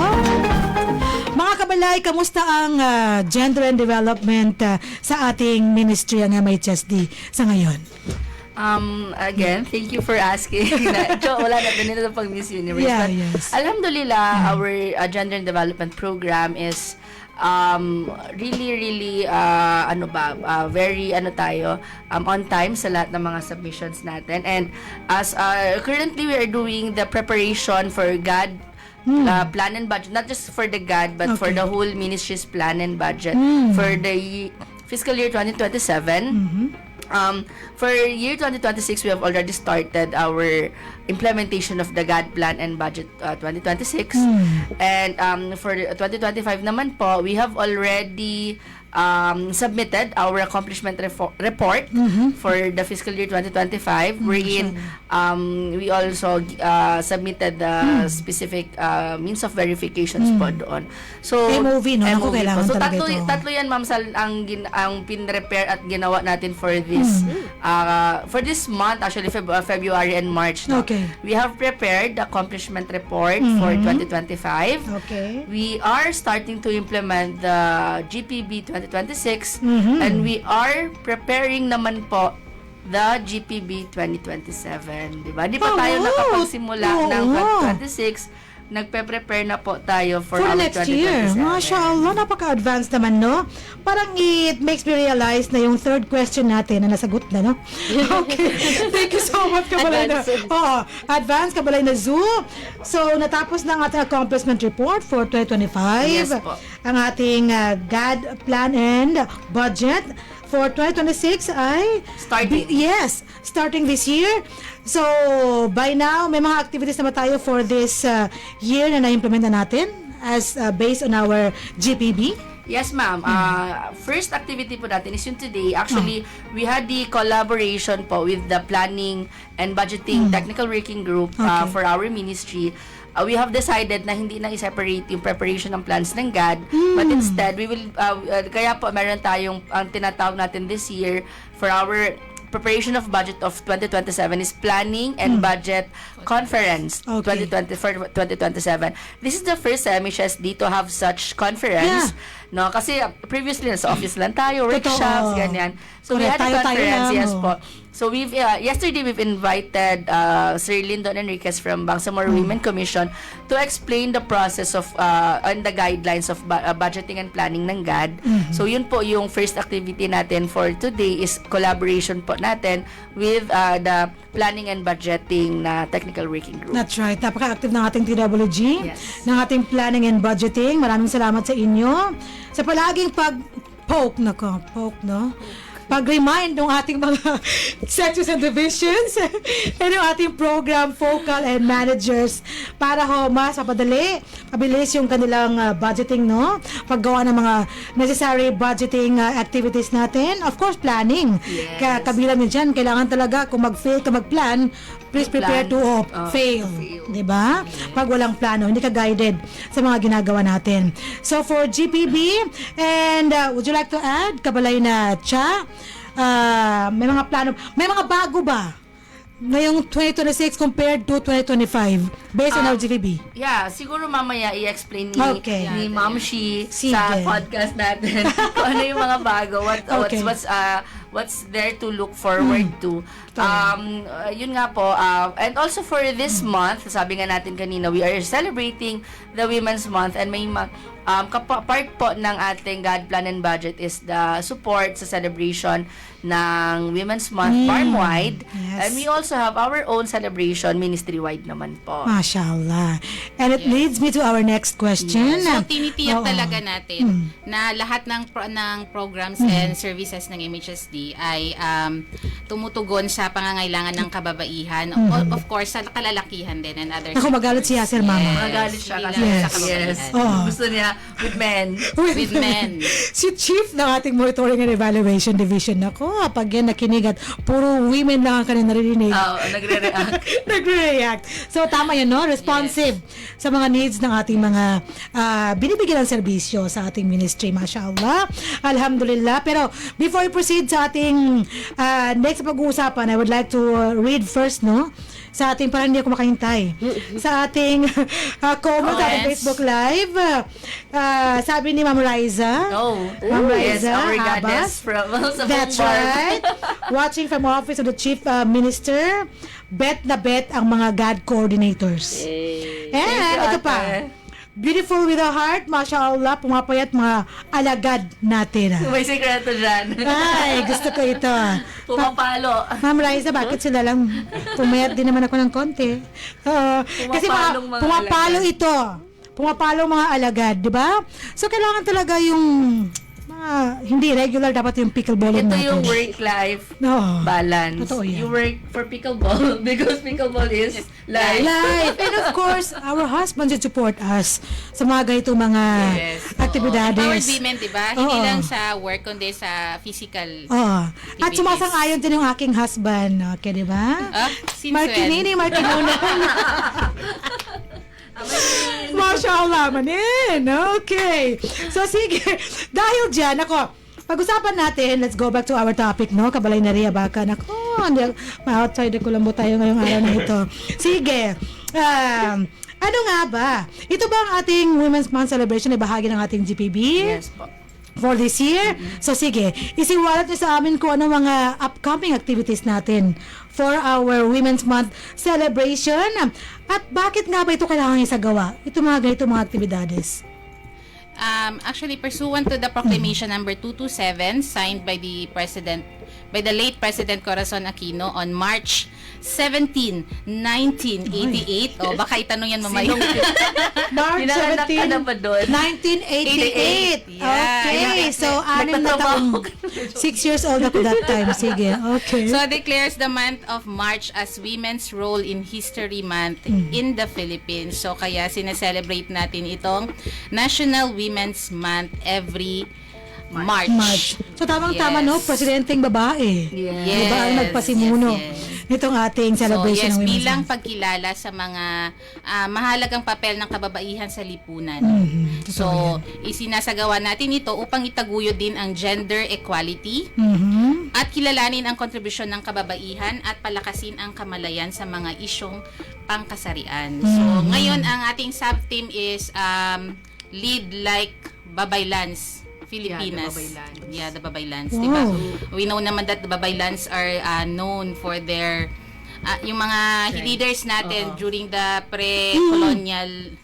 Speaker 3: Mga kabalay, kamusta ang gender and development sa ating ministry, ang MHSD sa ngayon?
Speaker 2: Again, thank you for asking. Wala na din sa pag-Miss Universe.
Speaker 3: Yeah,
Speaker 2: But
Speaker 3: yes.
Speaker 2: Alhamdulillah, our gender and development program is really very on time sa lahat ng mga submissions natin. And as currently we are doing the preparation for GAD plan and budget, not just for the GAD but for
Speaker 3: Okay.
Speaker 2: the whole ministry's plan and budget for the fiscal year 2027. For year 2026, we have already started our implementation of the GAD plan and budget 2026. And for 2025 naman po, we have already submitted our accomplishment report for the fiscal year 2025, wherein we also submitted the specific means of verifications po doon. So,
Speaker 3: MOV, no? Naku, kailangan
Speaker 2: So,
Speaker 3: talaga ito.
Speaker 2: tatlo yan, ma'am, ang pin-repair at ginawa natin for this month, actually February and March. No?
Speaker 3: Okay.
Speaker 2: We have prepared the accomplishment report for 2025.
Speaker 3: Okay.
Speaker 2: We are starting to implement the GPB 2026 and we are preparing naman po the GPB 2027. Diba? Di pa tayo
Speaker 3: wow.
Speaker 2: nakapagsimula ng
Speaker 3: Oo.
Speaker 2: 2026. Nagpe-prepare na po tayo for
Speaker 3: For
Speaker 2: our
Speaker 3: next year.
Speaker 2: 2027.
Speaker 3: MashaAllah, napaka-advanced naman, no? Parang it makes me realize na yung third question natin na nasagot na, no? Okay. Thank you so much, Kabalay na.
Speaker 4: Advanced.
Speaker 3: Advanced, Kabalay na Zoo. So, natapos na ang ating accomplishment report for 2025.
Speaker 2: Yes po.
Speaker 3: Ang ating GAD plan and budget for 2026 ay...
Speaker 2: Starting.
Speaker 3: Yes, starting this year. So, by now, may mga activities naman tayo for this year na na-implement na natin as based on our GPB.
Speaker 2: Yes, ma'am. First activity po natin is yung today. Actually, we had the collaboration po with the Planning and Budgeting Technical Working Group
Speaker 3: Okay.
Speaker 2: for our ministry. We have decided na hindi na i-separate yung preparation ng plans ng GAD, but instead, we will, kaya po meron tayong ang tinatawag natin this year for our preparation of budget of 2027 is Planning and Budget Conference
Speaker 3: Okay.
Speaker 2: 2020 for 2027. This is the first MHSD to have such conference. No, kasi previously nasa office lang tayo, workshops, ganyan. So we had
Speaker 3: Correct.
Speaker 2: a
Speaker 3: Tayo-tayo
Speaker 2: conference,
Speaker 3: lang,
Speaker 2: yes
Speaker 3: oh.
Speaker 2: po. So we've yesterday we've invited Sir Lyndon Enriquez from Bangsamoro Women Commission to explain the process of and the guidelines of budgeting and planning ng GAD. So yun po yung first activity natin for today is collaboration po natin with the planning and budgeting na technical working group.
Speaker 3: That's right. Napaka-active ng ating TWG,
Speaker 2: Yes.
Speaker 3: ng ating planning and budgeting. Maraming salamat sa inyo. Sa palaging pag-poke, no? Pag-remind ng ating mga sections and divisions and yung ating program, focal and managers para mas mapadali, mabilis yung kanilang budgeting, no? Paggawa ng mga necessary budgeting activities natin. Of course, planning.
Speaker 2: Yes.
Speaker 3: Kabilang din dyan, kailangan talaga kung mag-fail ka mag-plan, please prepare to fail. Diba? Pag walang plano, hindi ka guided sa mga ginagawa natin. So, for GPB, and would you like to add, Kabalay na Cha, may mga plano, may mga bago ba ngayong 2026 compared to 2025 based on our GPB?
Speaker 2: Yeah, siguro mamaya i-explain
Speaker 3: Okay.
Speaker 2: ni Ma'am Shi
Speaker 3: Sige.
Speaker 2: sa podcast natin kung ano yung mga bago,
Speaker 3: Okay.
Speaker 2: what's there to look forward to. Yun nga po, and also for this month, sabi nga natin kanina, we are celebrating the Women's Month and may part po ng ating God Plan and Budget is the support sa celebration ng Women's Month farm-wide.
Speaker 3: Yes.
Speaker 2: And we also have our own celebration ministry-wide naman po.
Speaker 3: Mashallah. And it leads me to our next question.
Speaker 6: So, tinitiyak
Speaker 3: Oo.
Speaker 6: talaga natin na lahat ng programs and services ng MHSD ay tumutugon sa pangangailangan ng kababaihan. Of course, sa kalalakihan din and others.
Speaker 3: Ako magalit si Yasser, Mama.
Speaker 2: Magalit siya kasi
Speaker 6: Yes.
Speaker 2: sa kababaihan.
Speaker 6: Yes.
Speaker 3: Oo.
Speaker 2: Gusto niya with men.
Speaker 6: With men.
Speaker 3: Si Chief ng ating Monitoring and Evaluation Division. Ako, pag yan nakinig at puro women lang ang kanilang narinig.
Speaker 2: Nagre-react.
Speaker 3: Nagre-react. So, tama yan, no? Responsive sa mga needs ng ating mga binibigyan ng serbisyo sa ating ministry. MashaAllah. Alhamdulillah. Pero, before we proceed sa ating next pag-uusapan, I would like to read first, no? Sa ating, parang hindi ako makahintay. Sa ating comment sa ating
Speaker 6: Yes.
Speaker 3: Facebook Live. Sabi ni Ma'am Riza. Ma'am
Speaker 2: Yes,
Speaker 3: Riza
Speaker 2: our
Speaker 3: Abbas.
Speaker 2: goddess from sa
Speaker 3: That's
Speaker 2: Bombard.
Speaker 3: right. Watching from office of the Chief Minister, bet na bet ang mga God coordinators.
Speaker 2: Thank
Speaker 3: And
Speaker 2: you,
Speaker 3: ito pa,
Speaker 2: ate.
Speaker 3: beautiful with a heart, mashallah, pumapayat mga alagad natin.
Speaker 2: May sikreto dyan.
Speaker 3: Ay, gusto ko ito.
Speaker 2: Pumapalo.
Speaker 3: Ma'am Raisa, bakit sila lang pumayat din naman ako ng konti? Kasi
Speaker 2: Pumapalong mga
Speaker 3: pumapalo
Speaker 2: alagad.
Speaker 3: ito. Pumapalo mga alagad, di ba? So, kailangan talaga yung hindi regular, dapat yung pickleballing
Speaker 2: Ito
Speaker 3: natin.
Speaker 2: yung work-life
Speaker 3: No.
Speaker 2: balance.
Speaker 3: Totoo yan.
Speaker 2: You work for pickleball because pickleball is life.
Speaker 3: Life. And of course, our husbands should support us sa mga ganitong mga
Speaker 2: Yes.
Speaker 3: aktibidades.
Speaker 6: Empowered women, di ba? Hindi
Speaker 3: Oo.
Speaker 6: lang sa work, kundi sa physical.
Speaker 3: Oh. At
Speaker 6: activities.
Speaker 3: sumasang-ayon din yung aking husband. Okay, di ba?
Speaker 6: Since
Speaker 3: Martinini, Martinuno. Mashallah, manin. Okay. So, sige. Dahil dyan, ako, pag-usapan natin, let's go back to our topic, no? Kabalay na Ria Baka. Ako, ma-outside ko lang po tayo ngayong araw na ito. Sige. Ano nga ba? Ito ba ang ating Women's Month celebration ay bahagi ng ating GPB?
Speaker 2: Yes po.
Speaker 3: For this year. So sige, isiwalat niyo sa amin kung ano mga upcoming activities natin for our Women's Month celebration. At bakit nga ba ito kailangan isagawa? Ito mga ganito mga aktibidades.
Speaker 6: Actually, pursuant to the proclamation number 227 signed by the late President Corazon Aquino on March 17, 1988. O, baka itanong yan mamaya.
Speaker 3: March
Speaker 2: Pinanganak ka
Speaker 3: 17,
Speaker 2: na ba doon?
Speaker 3: 1988.
Speaker 6: Yeah.
Speaker 3: Okay, so 6 na
Speaker 2: Nagtatrabaho
Speaker 3: taon. 6 years old ako that time. Sige, okay.
Speaker 6: So, declares the month of March as Women's Role in History Month in the Philippines. So, kaya sineselebrate natin itong National Women's Month every March.
Speaker 3: So tamang-tama, no? Presidenteng babae.
Speaker 2: Yes.
Speaker 3: Diba ang nagpasimuno nitong ating celebration ng
Speaker 6: So, yes,
Speaker 3: Women's
Speaker 6: bilang
Speaker 3: Month.
Speaker 6: pagkilala sa mga mahalagang papel ng kababaihan sa lipunan.
Speaker 3: Totoo
Speaker 6: So, isinasagawa natin ito upang itaguyod din ang gender equality
Speaker 3: Mhm.
Speaker 6: at kilalanin ang kontribusyon ng kababaihan at palakasin ang kamalayan sa mga isyong pangkasarian. So, ngayon ang ating sub-theme is Lead Like Babaylans Filipinas.
Speaker 2: Yeah,
Speaker 6: The Babaylans.
Speaker 3: Wow.
Speaker 6: Diba? We know naman that the Babaylans are known for their yung mga leaders natin during the pre-colonial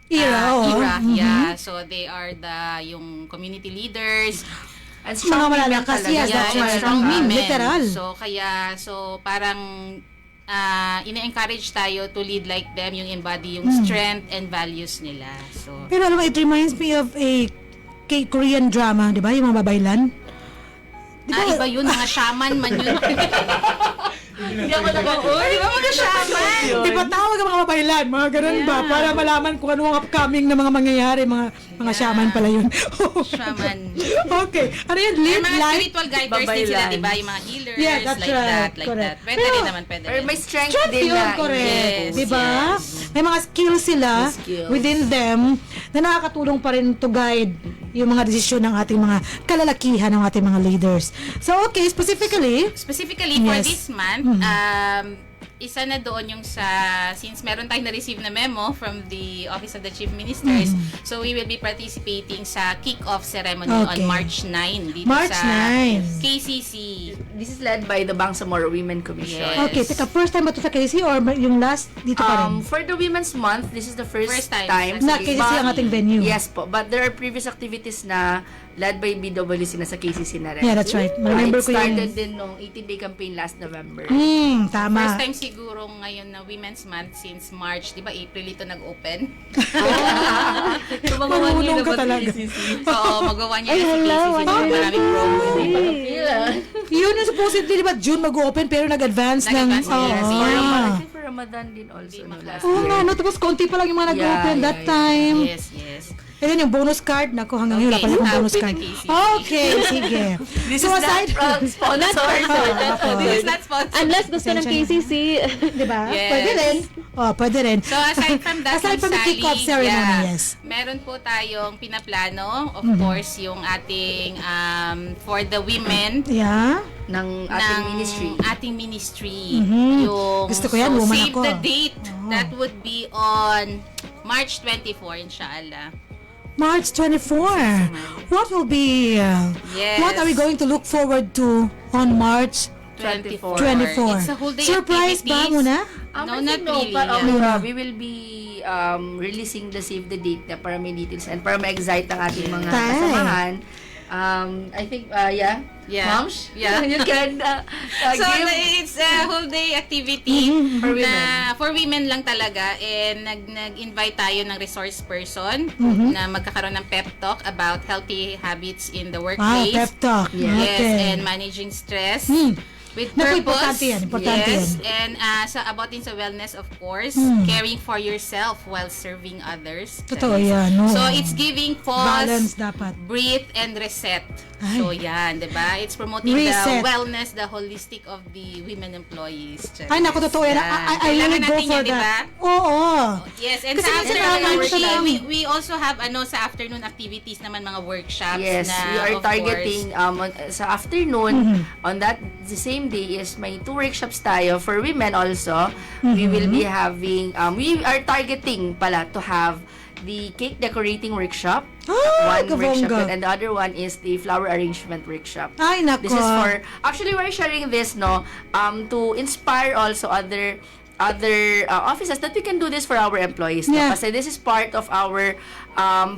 Speaker 3: Era, oo.
Speaker 6: era. Yeah. So they are yung community leaders.
Speaker 2: And
Speaker 3: Mga
Speaker 2: strong women
Speaker 3: malalakas,
Speaker 2: talaga.
Speaker 3: yes,
Speaker 6: Yeah,
Speaker 3: that's
Speaker 6: and
Speaker 3: right.
Speaker 6: strong women.
Speaker 3: Literal.
Speaker 6: So parang ina-encourage tayo to lead like them, yung embody yung strength and values nila. So
Speaker 3: Pero alam mo, it reminds me of a Korean drama, di ba? Yung mga babaylan.
Speaker 6: iba yun, mga shaman man yun.
Speaker 2: Hindi ako nag-uur.
Speaker 6: Di ba mga shaman?
Speaker 3: Di ba tawag ang mga babaylan? Mga ganun ba? Para malaman kung ano ang upcoming na mga mangyayari. Mga shaman pala yun.
Speaker 6: Shaman.
Speaker 3: Okay. Ano yun?
Speaker 6: May
Speaker 3: Lead
Speaker 6: mga
Speaker 3: like
Speaker 6: spiritual guiders din sila, di ba? Yung mga healers,
Speaker 3: Yeah, that's
Speaker 6: like
Speaker 3: right.
Speaker 6: that, like
Speaker 3: Correct.
Speaker 6: that. Pwede
Speaker 3: Pero-
Speaker 6: rin naman, pwede
Speaker 2: Or
Speaker 6: rin.
Speaker 2: may strength
Speaker 3: strength
Speaker 2: din
Speaker 3: yun,
Speaker 2: na.
Speaker 3: correct.
Speaker 6: Yes,
Speaker 3: Di ba?
Speaker 6: yes.
Speaker 3: May mga skills sila
Speaker 2: May skills.
Speaker 3: within them na nakakatulong pa rin to guide yung mga desisyon ng ating mga kalalakihan ng ating mga leaders. So, okay, specifically,
Speaker 6: Specifically for
Speaker 3: Yes.
Speaker 6: this month, isa na doon yung since meron tayong na-receive na memo from the Office of the Chief Ministers, so we will be participating sa kick-off ceremony on
Speaker 3: Okay.
Speaker 6: March 9 dito
Speaker 3: March
Speaker 6: sa
Speaker 3: 9.
Speaker 6: KCC.
Speaker 2: This is led by the Bangsamoro Women Commission.
Speaker 6: Yes.
Speaker 3: Okay, teka, first time ba ito sa KC or yung last dito pa rin?
Speaker 2: For the Women's Month, this is the first
Speaker 6: First time.
Speaker 2: time.
Speaker 3: Na KCC ang ating venue.
Speaker 2: Yes po, but there are previous activities na led by BWC na sa KCC na rin.
Speaker 3: Yeah, that's right. Remember
Speaker 2: It
Speaker 3: ko yung...
Speaker 2: started din nung 18-day campaign last November.
Speaker 3: Tama.
Speaker 6: First time siguro ngayon na Women's Month since March, di ba April ito nag-open?
Speaker 2: So, mga
Speaker 3: Marunong ka talaga.
Speaker 6: Oo, magawa niya na si KCC. Maraming promo.
Speaker 3: Yun yung supposedly, di ba, June mag-open pero nag-advance ng...
Speaker 6: Nag-advance ng year.
Speaker 2: I think for Ramadan din also no, last
Speaker 3: Oo
Speaker 2: year.
Speaker 3: nga, no? Tapos konti pa lang yung mga nag-open
Speaker 2: Yeah,
Speaker 3: that time.
Speaker 6: Yes, yes.
Speaker 3: And then yung bonus card, naku, hanggang ngayon wala
Speaker 6: Okay,
Speaker 3: pala yung
Speaker 6: stop
Speaker 3: bonus
Speaker 6: with
Speaker 3: card.
Speaker 6: the KCC.
Speaker 3: Okay, sige.
Speaker 2: This
Speaker 3: So
Speaker 2: is
Speaker 3: aside
Speaker 2: not sponsored.
Speaker 6: This is not sponsored.
Speaker 4: Unless gusto ng KCC.
Speaker 3: di ba?
Speaker 6: Yes.
Speaker 3: Pwede rin. Oh, pwede rin.
Speaker 6: So aside from that,
Speaker 3: Aside from the
Speaker 6: Sally,
Speaker 3: kick-off ceremony, yes.
Speaker 6: meron po tayong pinaplano, of course, yung ating for the women
Speaker 3: Yeah.
Speaker 2: ng ating
Speaker 6: ng
Speaker 2: ministry.
Speaker 6: ating ministry.
Speaker 3: Mhm.
Speaker 6: Yung,
Speaker 3: Gusto ko yan, woman
Speaker 6: save
Speaker 3: ako.
Speaker 6: the date. That would be on March 24, inshallah.
Speaker 3: March 24. What will be...
Speaker 6: Yes.
Speaker 3: What are we going to look forward to on March
Speaker 2: 24.
Speaker 3: 24?
Speaker 6: It's a whole day
Speaker 3: Surprise ba
Speaker 6: activities.
Speaker 3: muna?
Speaker 6: No,
Speaker 2: I
Speaker 6: not
Speaker 2: think
Speaker 6: really,
Speaker 2: But,
Speaker 6: yeah.
Speaker 2: we will be releasing the save the date na para may details and para ma-excite ang ating mga
Speaker 3: Tay.
Speaker 2: kasamahan. I think, yeah?
Speaker 6: Yeah.
Speaker 2: Moms?
Speaker 6: Yeah.
Speaker 2: You can
Speaker 6: So
Speaker 2: give
Speaker 6: it's a whole day activity
Speaker 2: for women.
Speaker 6: na for women lang talaga, and nag-invite tayo ng resource person na magkakaroon ng pep talk about healthy habits in the
Speaker 3: Wow,
Speaker 6: workplace.
Speaker 3: pep talk.
Speaker 2: Yes.
Speaker 6: Yes,
Speaker 3: Okay.
Speaker 6: and managing stress. With
Speaker 3: Naku,
Speaker 6: purpose.
Speaker 3: importante yan, importante
Speaker 6: yes,
Speaker 3: yan.
Speaker 6: and about din sa wellness, of course, caring for yourself while serving others.
Speaker 3: Totoo yan, no?
Speaker 6: So, it's giving
Speaker 3: Balance
Speaker 6: pause,
Speaker 3: dapat.
Speaker 6: breathe, and reset.
Speaker 3: Ay.
Speaker 6: So, yan, di ba? It's promoting
Speaker 3: Reset.
Speaker 6: the wellness, the holistic of the women employees.
Speaker 3: Ay, naku, totoo yan. I
Speaker 6: Kailangan
Speaker 3: really go
Speaker 6: natin
Speaker 3: for
Speaker 6: yan, di ba?
Speaker 3: that. Oo.
Speaker 6: Yes, and
Speaker 3: Kasi
Speaker 6: sa
Speaker 3: minsan
Speaker 6: afternoon,
Speaker 3: nakaka-lunch ka lang.
Speaker 6: we also have sa afternoon activities naman, mga workshops
Speaker 2: Yes,
Speaker 6: na,
Speaker 2: we are
Speaker 6: of course,
Speaker 2: targeting sa afternoon on that the same day is may 2 workshops tayo for women also. We will be having we are targeting pala to have the cake decorating workshop.
Speaker 3: Ay,
Speaker 2: One workshop
Speaker 3: kabongga.
Speaker 2: and the other one is the flower arrangement workshop.
Speaker 3: Ay, nako.
Speaker 2: This is for actually we're sharing this to inspire also other offices that we can do this for our employees.
Speaker 3: Yeah.
Speaker 2: No? Kasi this is part of our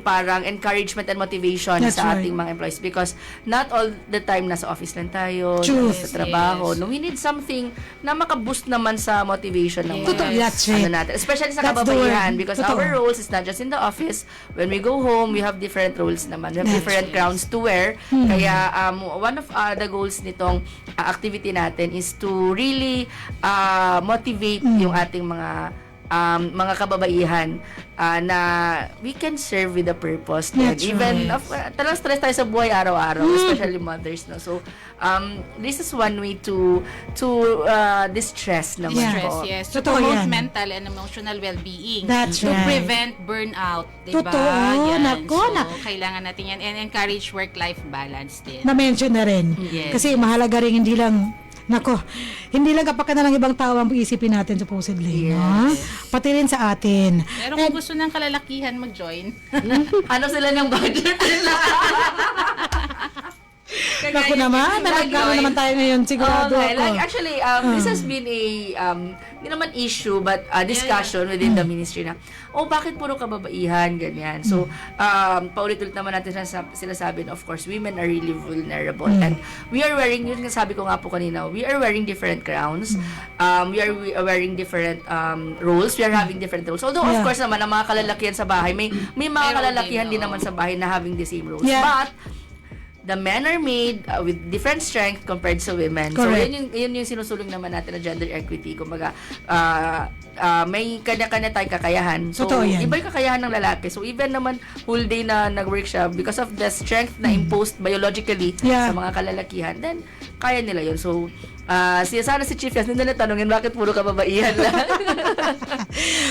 Speaker 2: parang encouragement and motivation
Speaker 3: That's
Speaker 2: sa
Speaker 3: right.
Speaker 2: ating mga employees because not all the time nasa office lang tayo,
Speaker 3: True.
Speaker 2: sa trabaho.
Speaker 6: Yes.
Speaker 2: No, we need something na makaboost naman sa motivation ng mga
Speaker 3: Totoo, that's right.
Speaker 2: natin. Especially sa
Speaker 3: That's the
Speaker 2: kababaihan
Speaker 3: word.
Speaker 2: because
Speaker 3: Totoo.
Speaker 2: our roles is not just in the office. When we go home, we have different roles naman. We have
Speaker 3: That's
Speaker 2: different crowns to wear. Kaya one of the goals nitong activity natin is to really motivate yung ating mga kababaihan na we can serve with a purpose.
Speaker 3: That's
Speaker 2: Even
Speaker 3: right.
Speaker 2: talagang stress tayo sa buhay araw-araw, especially mothers. No? So, this is one way to distress naman
Speaker 3: Yeah.
Speaker 6: stress,
Speaker 2: po.
Speaker 6: yes. To
Speaker 3: Totoo
Speaker 6: promote
Speaker 3: yan.
Speaker 6: mental and emotional well-being.
Speaker 3: That's
Speaker 6: to
Speaker 3: right.
Speaker 6: prevent burnout, diba?
Speaker 3: Totoo,
Speaker 6: Yan.
Speaker 3: nako,
Speaker 6: So,
Speaker 3: na-
Speaker 6: kailangan natin yan and encourage work-life balance din.
Speaker 3: Na-mention na rin.
Speaker 6: Yes.
Speaker 3: Kasi mahalaga rin hindi lang hindi lang kapakanan ng ibang tao ang isipin natin supposedly. No? Pati rin sa atin.
Speaker 6: Pero kung gusto ng kalalakihan mag-join,
Speaker 2: Ano sila ng budget nila?
Speaker 3: Naku naman, nagkano naman tayo ngayon, sigurado
Speaker 2: Okay,
Speaker 3: ako.
Speaker 2: like actually, this has been a, hindi naman issue, but discussion within the ministry na, bakit puro kababaihan, ganyan. So, paulit-ulit naman natin sinasabi na, of course, women are really vulnerable. And we are wearing, yun nga sabi ko nga po kanina, we are wearing different crowns. We are wearing different roles. We are having different roles. Although, of
Speaker 3: Yeah.
Speaker 2: course naman, ang mga kalalakihan sa bahay, may mga
Speaker 6: Meron
Speaker 2: kalalakihan
Speaker 6: din,
Speaker 2: din naman sa bahay na having the same roles.
Speaker 3: Yeah.
Speaker 2: But, the men are made with different strength compared sa women.
Speaker 3: Correct.
Speaker 2: So, yun yung sinusulong naman natin na gender equity. Kumbaga, may kanya-kanya tayong kakayahan. So,
Speaker 3: Totoo yan.
Speaker 2: iba yung kakayahan ng lalaki. So, even naman whole day na nag-work siya because of the strength na imposed biologically
Speaker 3: Yeah.
Speaker 2: sa mga kalalakihan, then, kaya nila yun. So, sana si Chief Yas, hindi na tanongin bakit puro kababaihan lang.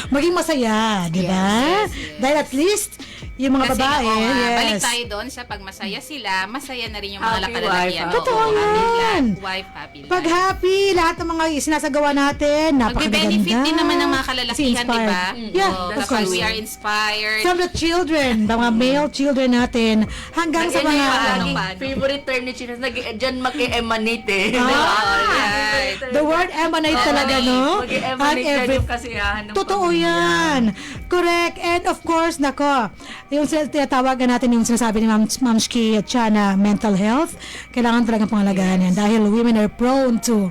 Speaker 3: Maging masaya, di ba?
Speaker 6: Yes, yes.
Speaker 3: Dahil at least, yung mga
Speaker 6: Kasi
Speaker 3: babae,
Speaker 6: oo nga,
Speaker 3: yes.
Speaker 6: balik tayo doon sa pag masaya sila, masaya na rin yung mga
Speaker 2: Happy
Speaker 6: kalalakihan.
Speaker 2: wife,
Speaker 3: Totoo
Speaker 6: Oo, happy
Speaker 3: yan.
Speaker 6: life, wife, happy life.
Speaker 3: Pag happy, lahat ng mga sinasagawa natin, napakaganda.
Speaker 6: Magbe-benefit din naman ng mga kalalakihan, di ba?
Speaker 3: Yeah,
Speaker 6: Oo,
Speaker 3: of
Speaker 6: kapag
Speaker 3: course.
Speaker 6: we are inspired.
Speaker 3: From the children, the mga male children natin, hanggang sa
Speaker 2: Yan
Speaker 3: mga...
Speaker 2: yung
Speaker 6: paano.
Speaker 2: laging favorite term ni Chinas, dyan mag-emanate eh.
Speaker 6: Right.
Speaker 3: The word emanate talaga, no?
Speaker 2: Mag-emanate yan
Speaker 3: every-
Speaker 2: yung kasiyahan ng
Speaker 3: Totoo
Speaker 2: pamilya.
Speaker 3: yan. Correct. And of course, nako, yung tinatawagan natin yung sinasabi ni Ma'am Shki at Chana, mental health, kailangan talagang pangalagaan yan dahil women are prone to,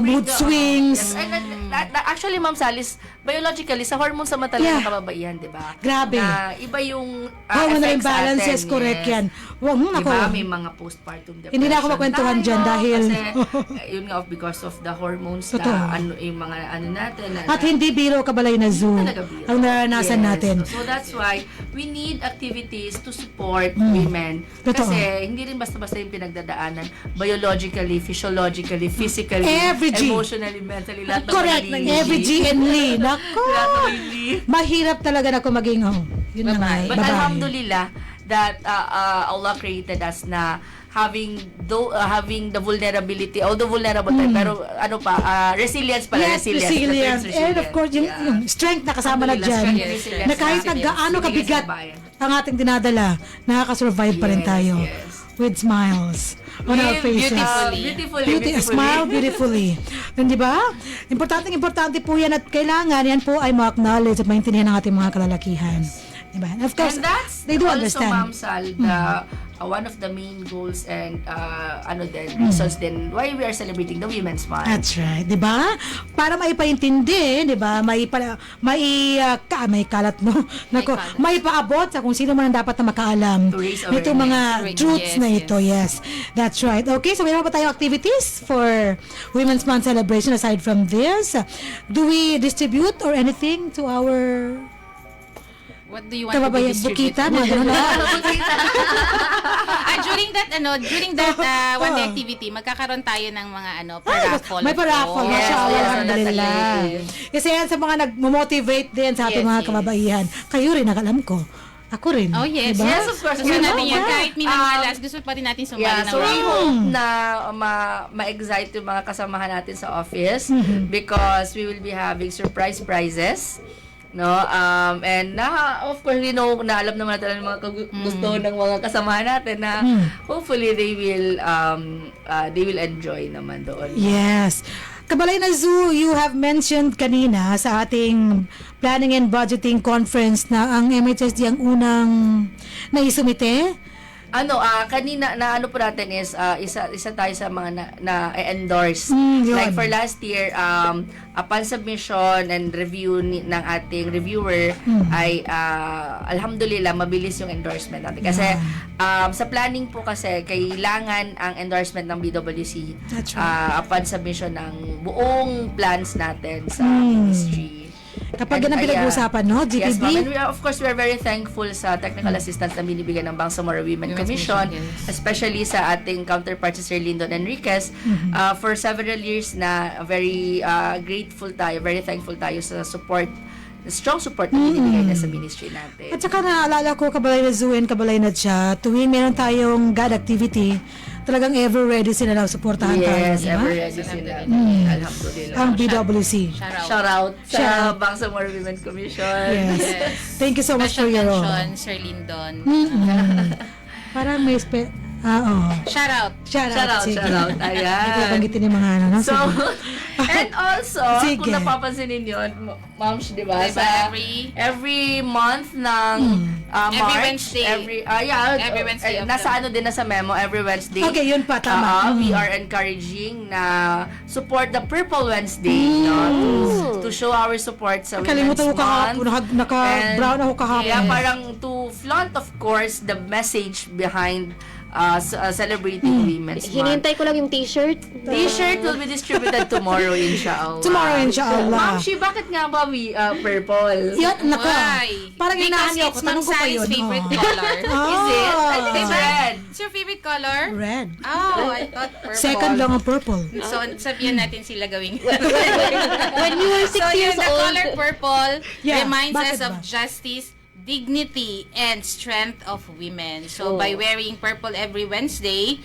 Speaker 3: mood swings.
Speaker 2: Yes. And actually, Ma'am Salis, biologically, sa hormone sa mata lang ng kababaihan, di ba?
Speaker 3: Grabe.
Speaker 2: Na iba yung
Speaker 3: Hormonal
Speaker 2: effects sa
Speaker 3: imbalances,
Speaker 2: atin,
Speaker 3: correct
Speaker 2: yes.
Speaker 3: yan. Wag mo, nako.
Speaker 2: Diba, may mga postpartum depression.
Speaker 3: Hindi na ako makwentuhan
Speaker 2: tayo
Speaker 3: dyan dahil-
Speaker 2: Kasi, yun nga, because of the hormones
Speaker 3: Totoo.
Speaker 2: na, yung mga natin.
Speaker 3: At hindi biro kabalay na zoo
Speaker 2: Talaga biro.
Speaker 3: ang naranasan
Speaker 2: Yes.
Speaker 3: natin.
Speaker 2: So that's why we need activities to support women.
Speaker 3: Totoo.
Speaker 2: Kasi hindi rin basta-basta yung pinagdadaanan. Biologically, physiologically, physically,
Speaker 3: Every G.
Speaker 2: emotionally, mentally, lahat ng
Speaker 3: Correct.
Speaker 2: magiging
Speaker 3: Every G and Lee. Nako.
Speaker 2: Lahat ng magiging
Speaker 3: Mahirap talaga na ako maging, yun na nga,
Speaker 2: But
Speaker 3: babae.
Speaker 2: alhamdulillah that Allah created us na having the vulnerability or the vulnerable type, pero resilience pala,
Speaker 3: Yes, resilience. And of course, yung strength na kasama na
Speaker 2: Alhamdulillah,
Speaker 3: dyan,
Speaker 2: strength, resilience,
Speaker 3: na kahit na
Speaker 2: resilience.
Speaker 3: gaano
Speaker 2: Binigay sa
Speaker 3: kabigat
Speaker 2: bayan.
Speaker 3: ang ating dinadala, nakaka-survive pa rin
Speaker 2: Yes,
Speaker 3: tayo
Speaker 2: yes.
Speaker 3: with smiles on our faces.
Speaker 2: Beautifully.
Speaker 3: Smile beautifully. Di ba? Importante po yan at kailangan yan po ay ma-acknowledge at maintindihan ng ating mga kalalakihan. Di ba? And of course,
Speaker 2: And that's
Speaker 3: they do
Speaker 2: also,
Speaker 3: understand.
Speaker 2: Ma'am Sal, one of the main goals and reasons din why we are celebrating the Women's Month.
Speaker 3: That's right, 'di ba? Para maipaintindi, 'di ba? May kalat no. Nako, may paabot sa kung sino man ang dapat na makaalam
Speaker 2: To raise
Speaker 3: nitong mga
Speaker 6: awareness.
Speaker 3: truths
Speaker 6: Yes,
Speaker 3: na ito. Yes. That's right. Okay, so mayroon pa tayong activities for Women's Month celebration aside from this. Do we distribute or anything to our
Speaker 6: What do you want to be
Speaker 3: kababayan
Speaker 6: distributed?
Speaker 3: bukita? Mga ganun, no?
Speaker 6: During that one day activity, magkakaroon tayo ng mga paraffol.
Speaker 3: May paraffol.
Speaker 2: Yes,
Speaker 3: Mashallah,
Speaker 2: yes,
Speaker 3: alhamdulillah.
Speaker 2: definitely.
Speaker 3: Kasi yan sa mga nag-motivate din sa ating
Speaker 6: Yes,
Speaker 3: mga
Speaker 6: yes.
Speaker 3: kababaihan. Kayo rin, alam ko. Ako rin.
Speaker 6: Oh, yes.
Speaker 3: Diba?
Speaker 2: Yes, of course.
Speaker 6: Gusto
Speaker 2: Yes,
Speaker 6: natin
Speaker 2: of
Speaker 6: yan.
Speaker 2: course.
Speaker 6: Kahit minamalas, gusto pa din natin sumali
Speaker 2: Yeah,
Speaker 6: ng
Speaker 2: so we
Speaker 6: mga
Speaker 2: hope na ma-excite yung mga kasamahan natin sa office because we will be having surprise prizes. No, and of course we know na alam naman natin ang mga gusto ng mga kasamahan natin na hopefully they will enjoy naman doon.
Speaker 3: Yes. Kabalay na Zoo, you have mentioned kanina sa ating planning and budgeting conference na ang MHSD ang unang naisumite.
Speaker 2: Kanina na po natin is isa tayo sa mga na-endorse.
Speaker 3: Yun.
Speaker 2: Like for last year, upon submission and review ng ating reviewer ay alhamdulillah mabilis yung endorsement natin. Kasi sa planning po kasi kailangan ang endorsement ng BWC
Speaker 3: That's right.
Speaker 2: upon submission ng buong plans natin sa ministry.
Speaker 3: Kapag yan
Speaker 2: And
Speaker 3: ang pinag-uusapan, no?
Speaker 2: Yes,
Speaker 3: GPB?
Speaker 2: ma'am. And we are very thankful sa technical assistance na binibigyan ng Bangsamoro Women Commission,
Speaker 6: Commission,
Speaker 2: especially sa ating counterpart si Sir Lyndon Enriquez. For several years na very grateful tayo, very thankful tayo sa support, strong support na binibigay na sa ministry natin.
Speaker 3: At saka naalala ko, Kabalay na Zoo and Kabalay na Cha, tuwing meron tayong God activity, talagang ever ready sila na suportahan tayo.
Speaker 2: Yes,
Speaker 3: di ba?
Speaker 2: ever ready sila. Alhamdulillah.
Speaker 3: Ang BWC.
Speaker 2: Shout out
Speaker 3: Shout
Speaker 2: sa
Speaker 3: out.
Speaker 2: Bangsamoro Women Commission.
Speaker 3: Yes. Thank you so much for
Speaker 6: Special
Speaker 3: your
Speaker 6: mention, Sir Lyndon.
Speaker 3: Parang may
Speaker 6: Shout out.
Speaker 3: Shout out. Sige.
Speaker 2: Shout out. Ayan.
Speaker 3: Banggitin yung mga ano.
Speaker 2: So,
Speaker 3: Sige.
Speaker 2: and also,
Speaker 3: Sige.
Speaker 2: kung napapansin ninyo, Moms, di ba?
Speaker 6: Diba,
Speaker 2: Sa
Speaker 6: every
Speaker 2: month ng
Speaker 6: Every
Speaker 2: March,
Speaker 6: Wednesday.
Speaker 2: Every
Speaker 6: Wednesday of
Speaker 2: nasa nasa memo, every Wednesday.
Speaker 3: Okay, yun pa, tama.
Speaker 2: We are encouraging na support the Purple Wednesday, no? To show our support sa Women's
Speaker 3: Kalimutan ko kahapon,
Speaker 2: Month.
Speaker 3: naka-brown ako kahapon.
Speaker 2: Yeah, parang to flaunt, of course, the message behind celebrating Women's Month.
Speaker 4: Hinintay ko lang yung t-shirt.
Speaker 2: T-shirt will be distributed tomorrow, inshallah.
Speaker 3: Tomorrow, inshallah.
Speaker 2: Ma'am, bakit nga ba purple?
Speaker 3: Yan, nako.
Speaker 6: Why?
Speaker 3: Parang
Speaker 6: Because
Speaker 3: inahan niyo ako.
Speaker 6: it's
Speaker 3: Tanong ko pa
Speaker 6: Ma'am
Speaker 3: yun.
Speaker 6: Sally's favorite
Speaker 3: Oh.
Speaker 6: color.
Speaker 2: Is it? I think it's red.
Speaker 6: It's your favorite color?
Speaker 3: Red.
Speaker 6: Oh, I thought purple.
Speaker 3: Second lang ang purple.
Speaker 6: So, sabihan natin sila gawing.
Speaker 4: When you were 6
Speaker 6: So,
Speaker 4: years
Speaker 6: the
Speaker 4: old,
Speaker 6: color purple
Speaker 3: Yeah,
Speaker 6: reminds
Speaker 3: bakit
Speaker 6: us of
Speaker 3: ba?
Speaker 6: justice, dignity and strength of women. So,
Speaker 4: Oh.
Speaker 6: by wearing purple every Wednesday,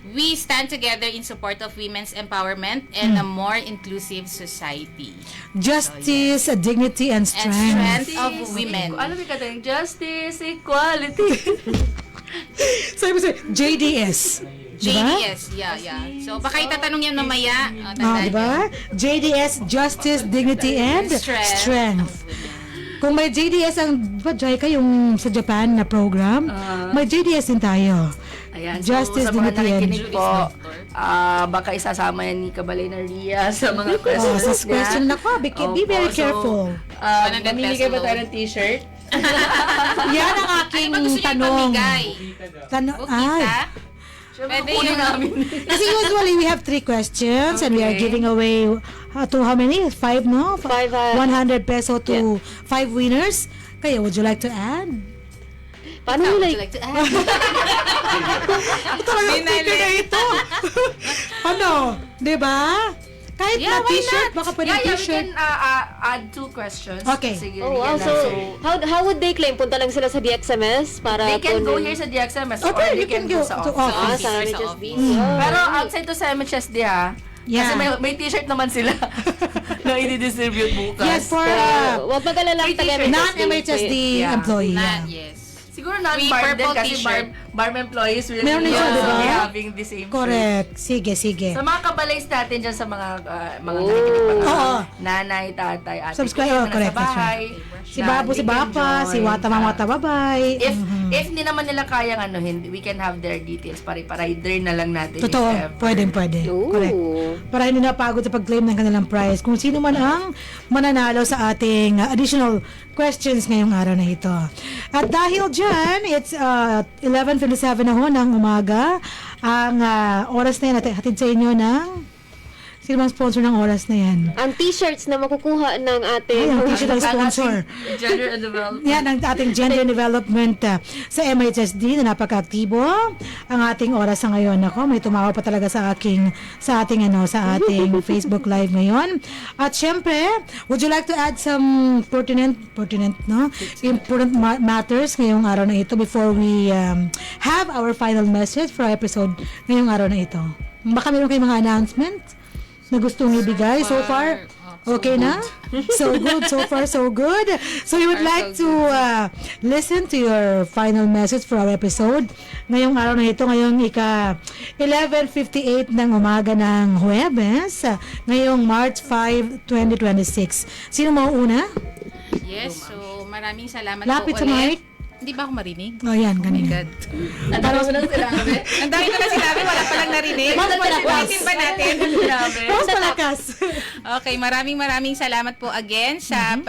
Speaker 6: we stand together in support of women's empowerment and a more inclusive society.
Speaker 3: Justice, dignity, and
Speaker 6: And
Speaker 3: strength.
Speaker 6: strength of women.
Speaker 2: Alam mo ka tayong justice, equality.
Speaker 3: So, ibig sabihin, JDS. Diba?
Speaker 6: JDS, yeah. So, baka itatanong yan mamaya.
Speaker 3: Diba? JDS, Justice, Dignity, and
Speaker 6: Strength.
Speaker 3: Strength. Kung may JDS ang, ba, Jaika, yung sa Japan na program, may JDS din tayo.
Speaker 2: Ayan,
Speaker 3: Justice,
Speaker 2: so sa mga
Speaker 3: dignity, and-
Speaker 2: nakikinig po, baka isasama yan ni Kabalay na Ria sa mga questions
Speaker 3: sa
Speaker 2: niya.
Speaker 3: question na ko, be very
Speaker 2: Opo,
Speaker 3: careful.
Speaker 2: So,
Speaker 6: 100
Speaker 2: mamimigay
Speaker 6: peso
Speaker 2: ba tayo
Speaker 6: loan.
Speaker 2: ng t-shirt?
Speaker 3: Yan ang aking
Speaker 6: Ano ba gusto niyo
Speaker 3: tanong.
Speaker 6: ipamigay? Bukita? Pwede
Speaker 2: Kunin
Speaker 6: yun.
Speaker 2: namin.
Speaker 3: Kasi usually we have 3 questions and we are
Speaker 2: Okay.
Speaker 3: giving away to how many? 5, no?
Speaker 4: 5,
Speaker 3: 100 peso to 5 winners. Kaya would you like to add?
Speaker 4: Paano
Speaker 6: Would
Speaker 4: nila
Speaker 6: you like to add?
Speaker 3: Talagang
Speaker 6: Binali.
Speaker 3: sticker na ito. Ano? Diba? Kahit
Speaker 6: Yeah,
Speaker 3: na
Speaker 6: why
Speaker 3: t-shirt,
Speaker 6: not?
Speaker 3: baka pwede
Speaker 2: Yeah, we
Speaker 3: t-shirt.
Speaker 2: can add 2 questions.
Speaker 3: Okay.
Speaker 2: Sige,
Speaker 4: Oh, wow.
Speaker 2: yan
Speaker 4: So,
Speaker 2: lang.
Speaker 4: how would they claim? Punta lang sila sa DXMS para
Speaker 2: They can go
Speaker 4: kunin-
Speaker 2: here sa DXMS
Speaker 3: Oh,
Speaker 2: or
Speaker 3: pwede,
Speaker 2: they
Speaker 3: you can
Speaker 2: can go
Speaker 3: go
Speaker 2: sa
Speaker 3: to
Speaker 2: office.
Speaker 4: Ah,
Speaker 3: office.
Speaker 4: sa
Speaker 6: Sa
Speaker 4: MHSB.
Speaker 6: office.
Speaker 4: Oh.
Speaker 2: Pero outside to sa MHSD ha.
Speaker 3: Yeah.
Speaker 2: Kasi may t-shirt naman sila na i-distribute bukas.
Speaker 3: Yes, for
Speaker 4: Huwag mag-alala ang
Speaker 2: Free t-shirt.
Speaker 3: non-MHSD
Speaker 2: Yeah.
Speaker 3: employee.
Speaker 6: Not,
Speaker 3: Yeah.
Speaker 6: yes.
Speaker 2: Siguro
Speaker 6: Free
Speaker 2: non-bar din
Speaker 6: purple
Speaker 2: kasi
Speaker 6: t-shirt.
Speaker 2: bar employees will
Speaker 3: Meron din siya,
Speaker 2: also
Speaker 3: diba?
Speaker 2: be having the same shirt.
Speaker 3: Correct. Sige, sige.
Speaker 2: Sa mga kabalays natin dyan sa mga
Speaker 4: Oh.
Speaker 2: nakikinig pa
Speaker 3: Oo.
Speaker 2: nanay, tatay, ate,
Speaker 3: Subscribe,
Speaker 2: kuya
Speaker 3: oh,
Speaker 2: na
Speaker 3: correct,
Speaker 2: nasa
Speaker 3: that's
Speaker 2: bahay.
Speaker 3: Si Babu, si Bapa, si Wata Mamata Babay.
Speaker 2: If hindi naman nila kayang we can have their details para i-dare na lang natin.
Speaker 3: Totoo,
Speaker 2: if ever.
Speaker 3: pwede.
Speaker 4: Ooh.
Speaker 3: Correct. Para hindi napagod sa pag-claim ng kanilang prize. Kung sino man ang mananalo sa ating additional questions ngayong araw na ito. At dahil dyan, it's 11:57 na ho ng umaga. Ang oras na yan, hatid sa inyo ng... Sino bang sponsor ng oras na yan?
Speaker 4: Ang t-shirts na makukuha ng ating
Speaker 3: Ay, ang t-shirt ng sponsor.
Speaker 2: Gender and development.
Speaker 3: Yan ang ating gender development sa MHSD na napaka-aktibo. Ang ating oras sa ngayon, ako, may tumawa pa talaga sa ating Facebook Live ngayon. At syempre, would you like to add some pertinent, no? Important matters ngayong araw na ito before we have our final message for our episode ngayong araw na ito? Baka meron kayong mga announcements na gustong ibigay so far? Okay na? So good. So far, so good. So you would like to listen to your final message for our episode ngayong araw na ito, ngayong 11:58 ng umaga ng Huwebes, ngayong March 5, 2026. Sino mauuna?
Speaker 6: Yes, so maraming salamat
Speaker 3: Lapit sa
Speaker 6: po ulit.
Speaker 3: mic.
Speaker 6: Hindi ba ako marinig?
Speaker 3: Oh, yan,
Speaker 6: Oh my
Speaker 3: ganun.
Speaker 6: God.
Speaker 2: Ang dami ko nang sinabi.
Speaker 6: Ang dami ko na sinabi, wala palang narinig.
Speaker 3: Mas malakas.
Speaker 6: Ulitin ba natin?
Speaker 3: Mas malakas.
Speaker 6: Okay, maraming salamat po again sa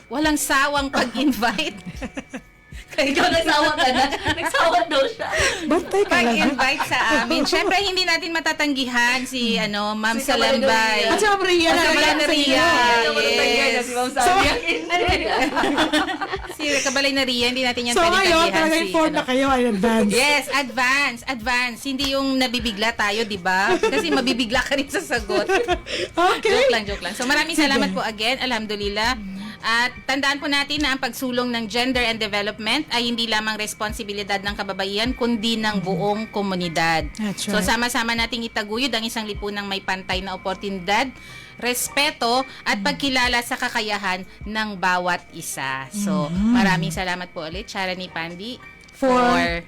Speaker 6: walang sawang pag-invite.
Speaker 2: Ikaw nagsawa ka na. Nagsawa daw siya.
Speaker 3: Bantay ka lang.
Speaker 6: Pag-invite sa amin. Siyempre, hindi natin matatanggihan si Ma'am
Speaker 2: Si Kabalay
Speaker 6: Salambay.
Speaker 3: At saka Maria na
Speaker 6: Kabalay na Ria.
Speaker 2: Yes. Si Ma'am Sabi ang
Speaker 6: Si Kabalay na Ria, hindi natin yan
Speaker 3: So
Speaker 6: pwede
Speaker 3: ngayon,
Speaker 6: tanggihan
Speaker 3: talaga
Speaker 6: si,
Speaker 3: inform na kayo in advance.
Speaker 6: Yes, advance. Hindi yung nabibigla tayo, di ba? Kasi mabibigla ka rin sa sagot.
Speaker 3: Okay.
Speaker 6: Joke lang. So maraming salamat po again. Alhamdulillah. At tandaan po natin na ang pagsulong ng gender and development ay hindi lamang responsibilidad ng kababaihan, kundi ng buong komunidad.
Speaker 3: That's
Speaker 6: So
Speaker 3: right.
Speaker 6: sama-sama nating itaguyod ang isang lipunang may pantay na oportunidad, respeto at pagkilala sa kakayahan ng bawat isa. So maraming salamat po ulit, Charani Pandi, for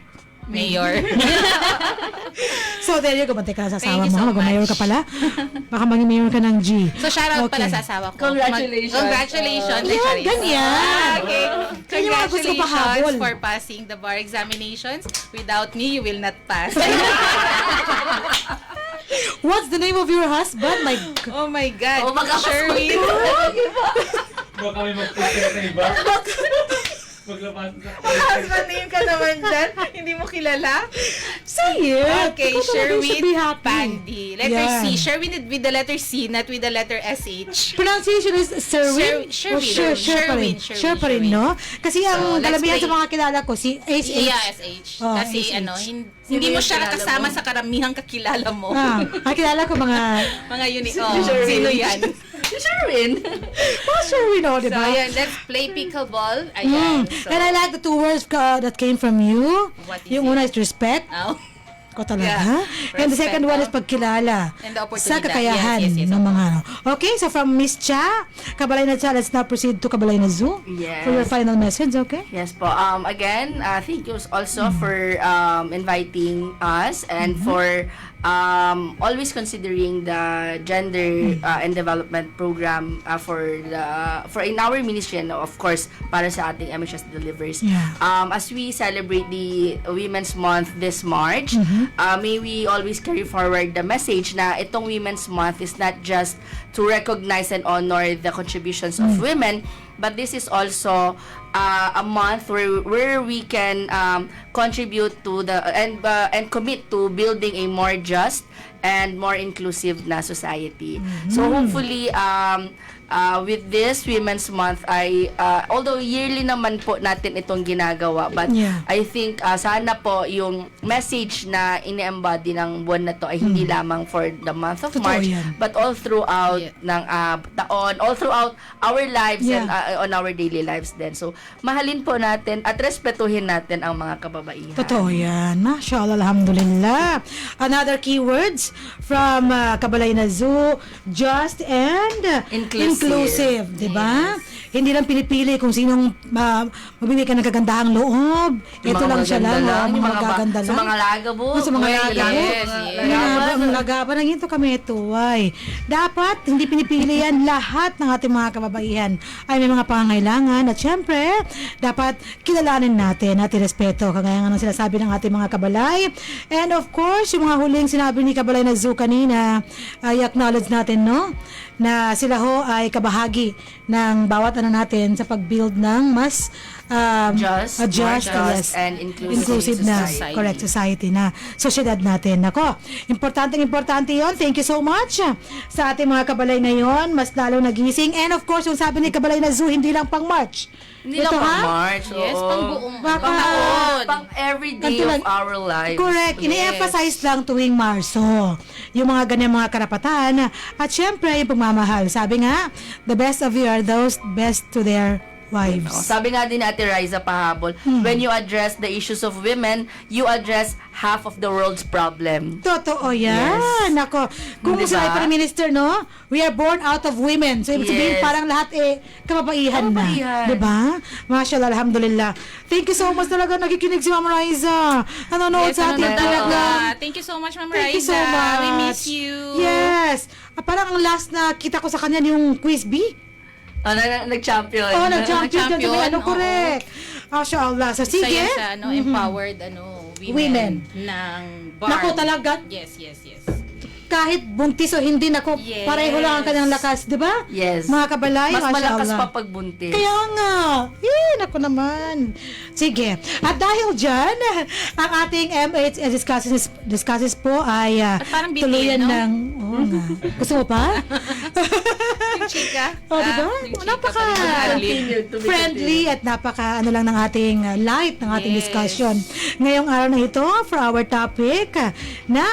Speaker 6: Mayor.
Speaker 3: So there you go, bantay ka na sa asawa
Speaker 6: Thank you
Speaker 3: mo.
Speaker 6: so
Speaker 3: Mag-mayor
Speaker 6: much.
Speaker 3: ka pala. Baka maging mayor ka ng G.
Speaker 6: So shoutout pala
Speaker 3: Okay.
Speaker 6: sa asawa ko.
Speaker 2: Congratulations.
Speaker 6: Congratulations.
Speaker 3: Yan,
Speaker 6: Charis.
Speaker 3: ganyan.
Speaker 6: Okay.
Speaker 3: Kaya yung mga gusto ko pahabol.
Speaker 6: Congratulations for passing the bar examinations. Without me, you will not pass.
Speaker 3: What's the name of your husband? My God.
Speaker 6: Oh my God.
Speaker 2: Oh, baka
Speaker 6: Sherwin.
Speaker 5: Baka may magpapit na iba. Maglabas na.
Speaker 6: Husband name ka naman dyan. Hindi mo kilala?
Speaker 3: Say it.
Speaker 6: Okay,
Speaker 3: Ikaw talaga should be
Speaker 6: Sherwin
Speaker 3: happy.
Speaker 6: Pandi. Letter
Speaker 3: Yan.
Speaker 6: C. Sherwin with the letter C, not with the letter SH.
Speaker 3: Pronunciation is Sherwin?
Speaker 6: Sherwin.
Speaker 3: O Sherwin.
Speaker 6: Sherwin.
Speaker 3: Sherwin, no? Kasi ang
Speaker 6: So, let's
Speaker 3: kalamihan
Speaker 6: play.
Speaker 3: sa mga kilala ko, si SH.
Speaker 6: Yeah, SH.
Speaker 3: Oh,
Speaker 6: Kasi
Speaker 3: SH.
Speaker 6: hindi mo siya
Speaker 2: kilala
Speaker 6: kasama
Speaker 2: mo?
Speaker 6: sa karamihang kakilala mo.
Speaker 3: Ang kilala ko mga
Speaker 6: Mga sino yan?
Speaker 2: Si Sherwin.
Speaker 3: Sure we know, di
Speaker 6: So,
Speaker 3: ba?
Speaker 6: ayan, let's play pickleball. Ayan. So,
Speaker 3: And I like the two words that came from you.
Speaker 6: What is
Speaker 3: Yung
Speaker 6: it?
Speaker 3: una is respect.
Speaker 6: oh.
Speaker 3: Ko talaga.
Speaker 6: Yeah.
Speaker 3: And the second one is
Speaker 6: Respect,
Speaker 3: pagkilala
Speaker 6: And the
Speaker 3: sa
Speaker 6: opportunity.
Speaker 3: kakayahan
Speaker 6: Yes,
Speaker 3: ng mga ano. Okay, so from Miss Cha, Kabalay na Cha, let's now proceed to Kabalay na Zoo
Speaker 2: Yes.
Speaker 3: for your final message, okay?
Speaker 2: Yes po. Again, thank you also for inviting us and for always considering the gender and development program for in our ministry and of course para sa ating MHS Delivers.
Speaker 3: Yeah.
Speaker 2: As we celebrate the Women's Month this March, may we always carry forward the message na itong Women's Month is not just to recognize and honor the contributions of women, but this is also a month where we can contribute to the and commit to building a more just and more inclusive na society. So hopefully with this Women's Month ay although yearly naman po natin itong ginagawa, but
Speaker 3: Yeah.
Speaker 2: I think sana po yung message na ini-embody ng buwan na to ay hindi lamang for the month of
Speaker 3: Totoo
Speaker 2: March,
Speaker 3: yan.
Speaker 2: but all throughout ng taon, all throughout our lives
Speaker 3: Yeah.
Speaker 2: and on our daily lives din. So, mahalin po natin at respetuhin natin ang mga kababaihan.
Speaker 3: Totoo yan. Mashallah, alhamdulillah. Another keywords from Kabalay na Zoo, just and inclusive, di ba? Hindi lang pinipili kung sinong mabibigyan ng kagandahang loob. Ito lang siya lang,
Speaker 2: yung
Speaker 3: mga gaganda
Speaker 2: Sa
Speaker 3: lang.
Speaker 2: mga lagabo.
Speaker 3: Sa mga
Speaker 2: Well,
Speaker 3: lagabo.
Speaker 6: yes,
Speaker 3: Ang lagaban ng ito kami ito ay dapat hindi pinipili yan lahat ng ating mga kababaihan ay may mga pangangailangan at syempre dapat kilalanin natin at irespeto kagaya nga ng sinasabi ng ating mga kabalay. And of course, yung mga huling sinabi ni Kabalay na Zoo kanina ay acknowledge natin, no? Na sila ho ay kabahagi ng bawat ano natin sa pag-build ng mas
Speaker 2: Just, more
Speaker 3: just,
Speaker 2: just,
Speaker 3: yes,
Speaker 2: and inclusive
Speaker 3: na
Speaker 2: society.
Speaker 3: correct society na sosyedad natin. Nako, importante yon. Thank you so much sa ating mga kabalay ngayon. Mas lalo nagising. And of course, yung sabi ni Kabalay na Zoo, hindi lang pang March.
Speaker 2: Hindi
Speaker 3: Ito,
Speaker 2: lang pang
Speaker 3: ha?
Speaker 2: March.
Speaker 6: Yes,
Speaker 2: oo.
Speaker 6: pang buong
Speaker 3: Baka-
Speaker 6: taon.
Speaker 2: Pang every day
Speaker 3: Until
Speaker 2: of our lives.
Speaker 3: Correct. Ini-emphasize lang tuwing Marso. Yung mga ganyan mga karapatan. At syempre, yung pagmamahal. Sabi nga, the best of you are those best to their wives.
Speaker 2: Sabi nga din ni Ate Riza pahabol, when you address the issues of women, you address half of the world's problem.
Speaker 3: Totoo yan.
Speaker 2: Yes.
Speaker 3: Nako, kung
Speaker 2: Diba?
Speaker 3: sila ay Prime Minister, no? We are born out of women. So, ibig sabihin,
Speaker 2: Yes.
Speaker 3: parang lahat kababaihan na.
Speaker 2: Kababaihan.
Speaker 3: Diba? Mashallah, alhamdulillah. Thank you so much talaga. Nakikinig si Ma'am Riza. Nanonood sa ating
Speaker 6: nanonood
Speaker 3: program.
Speaker 6: ako. Thank you so much, Ma'am
Speaker 3: Thank you
Speaker 6: Riza.
Speaker 3: so much.
Speaker 6: We miss you.
Speaker 3: Yes. Parang ang last na kita ko sa kanya yung quiz B.
Speaker 2: Nag-champion.
Speaker 3: Oh, nag-champion.
Speaker 6: Nag-champion,
Speaker 3: Ano,
Speaker 6: oo.
Speaker 3: correct. Mashallah. So, sige.
Speaker 6: Saya sa empowered women ng bar.
Speaker 3: Naku, talaga.
Speaker 6: Yes, yes, yes.
Speaker 3: Kahit buntis o hindi, nako,
Speaker 6: Yes.
Speaker 3: pareho lang ang kanyang lakas, di ba?
Speaker 2: Yes.
Speaker 3: Mga kabalay,
Speaker 2: Mas malakas
Speaker 3: mashallah.
Speaker 2: pa pag buntis.
Speaker 3: Kaya nga. Naku naman. Sige. At dahil dyan, ang ating MHS discusses po ay
Speaker 6: parang BTN,
Speaker 3: tuluyan
Speaker 6: no?
Speaker 3: ng... Oo nga. Gusto mo pa?
Speaker 6: Yung chika.
Speaker 3: Oh, diba?
Speaker 6: Yung chika
Speaker 3: Napaka
Speaker 6: pa rin.
Speaker 3: friendly at napaka ano lang ng ating light ng ating
Speaker 6: Yes.
Speaker 3: discussion. Ngayong araw na ito for our topic na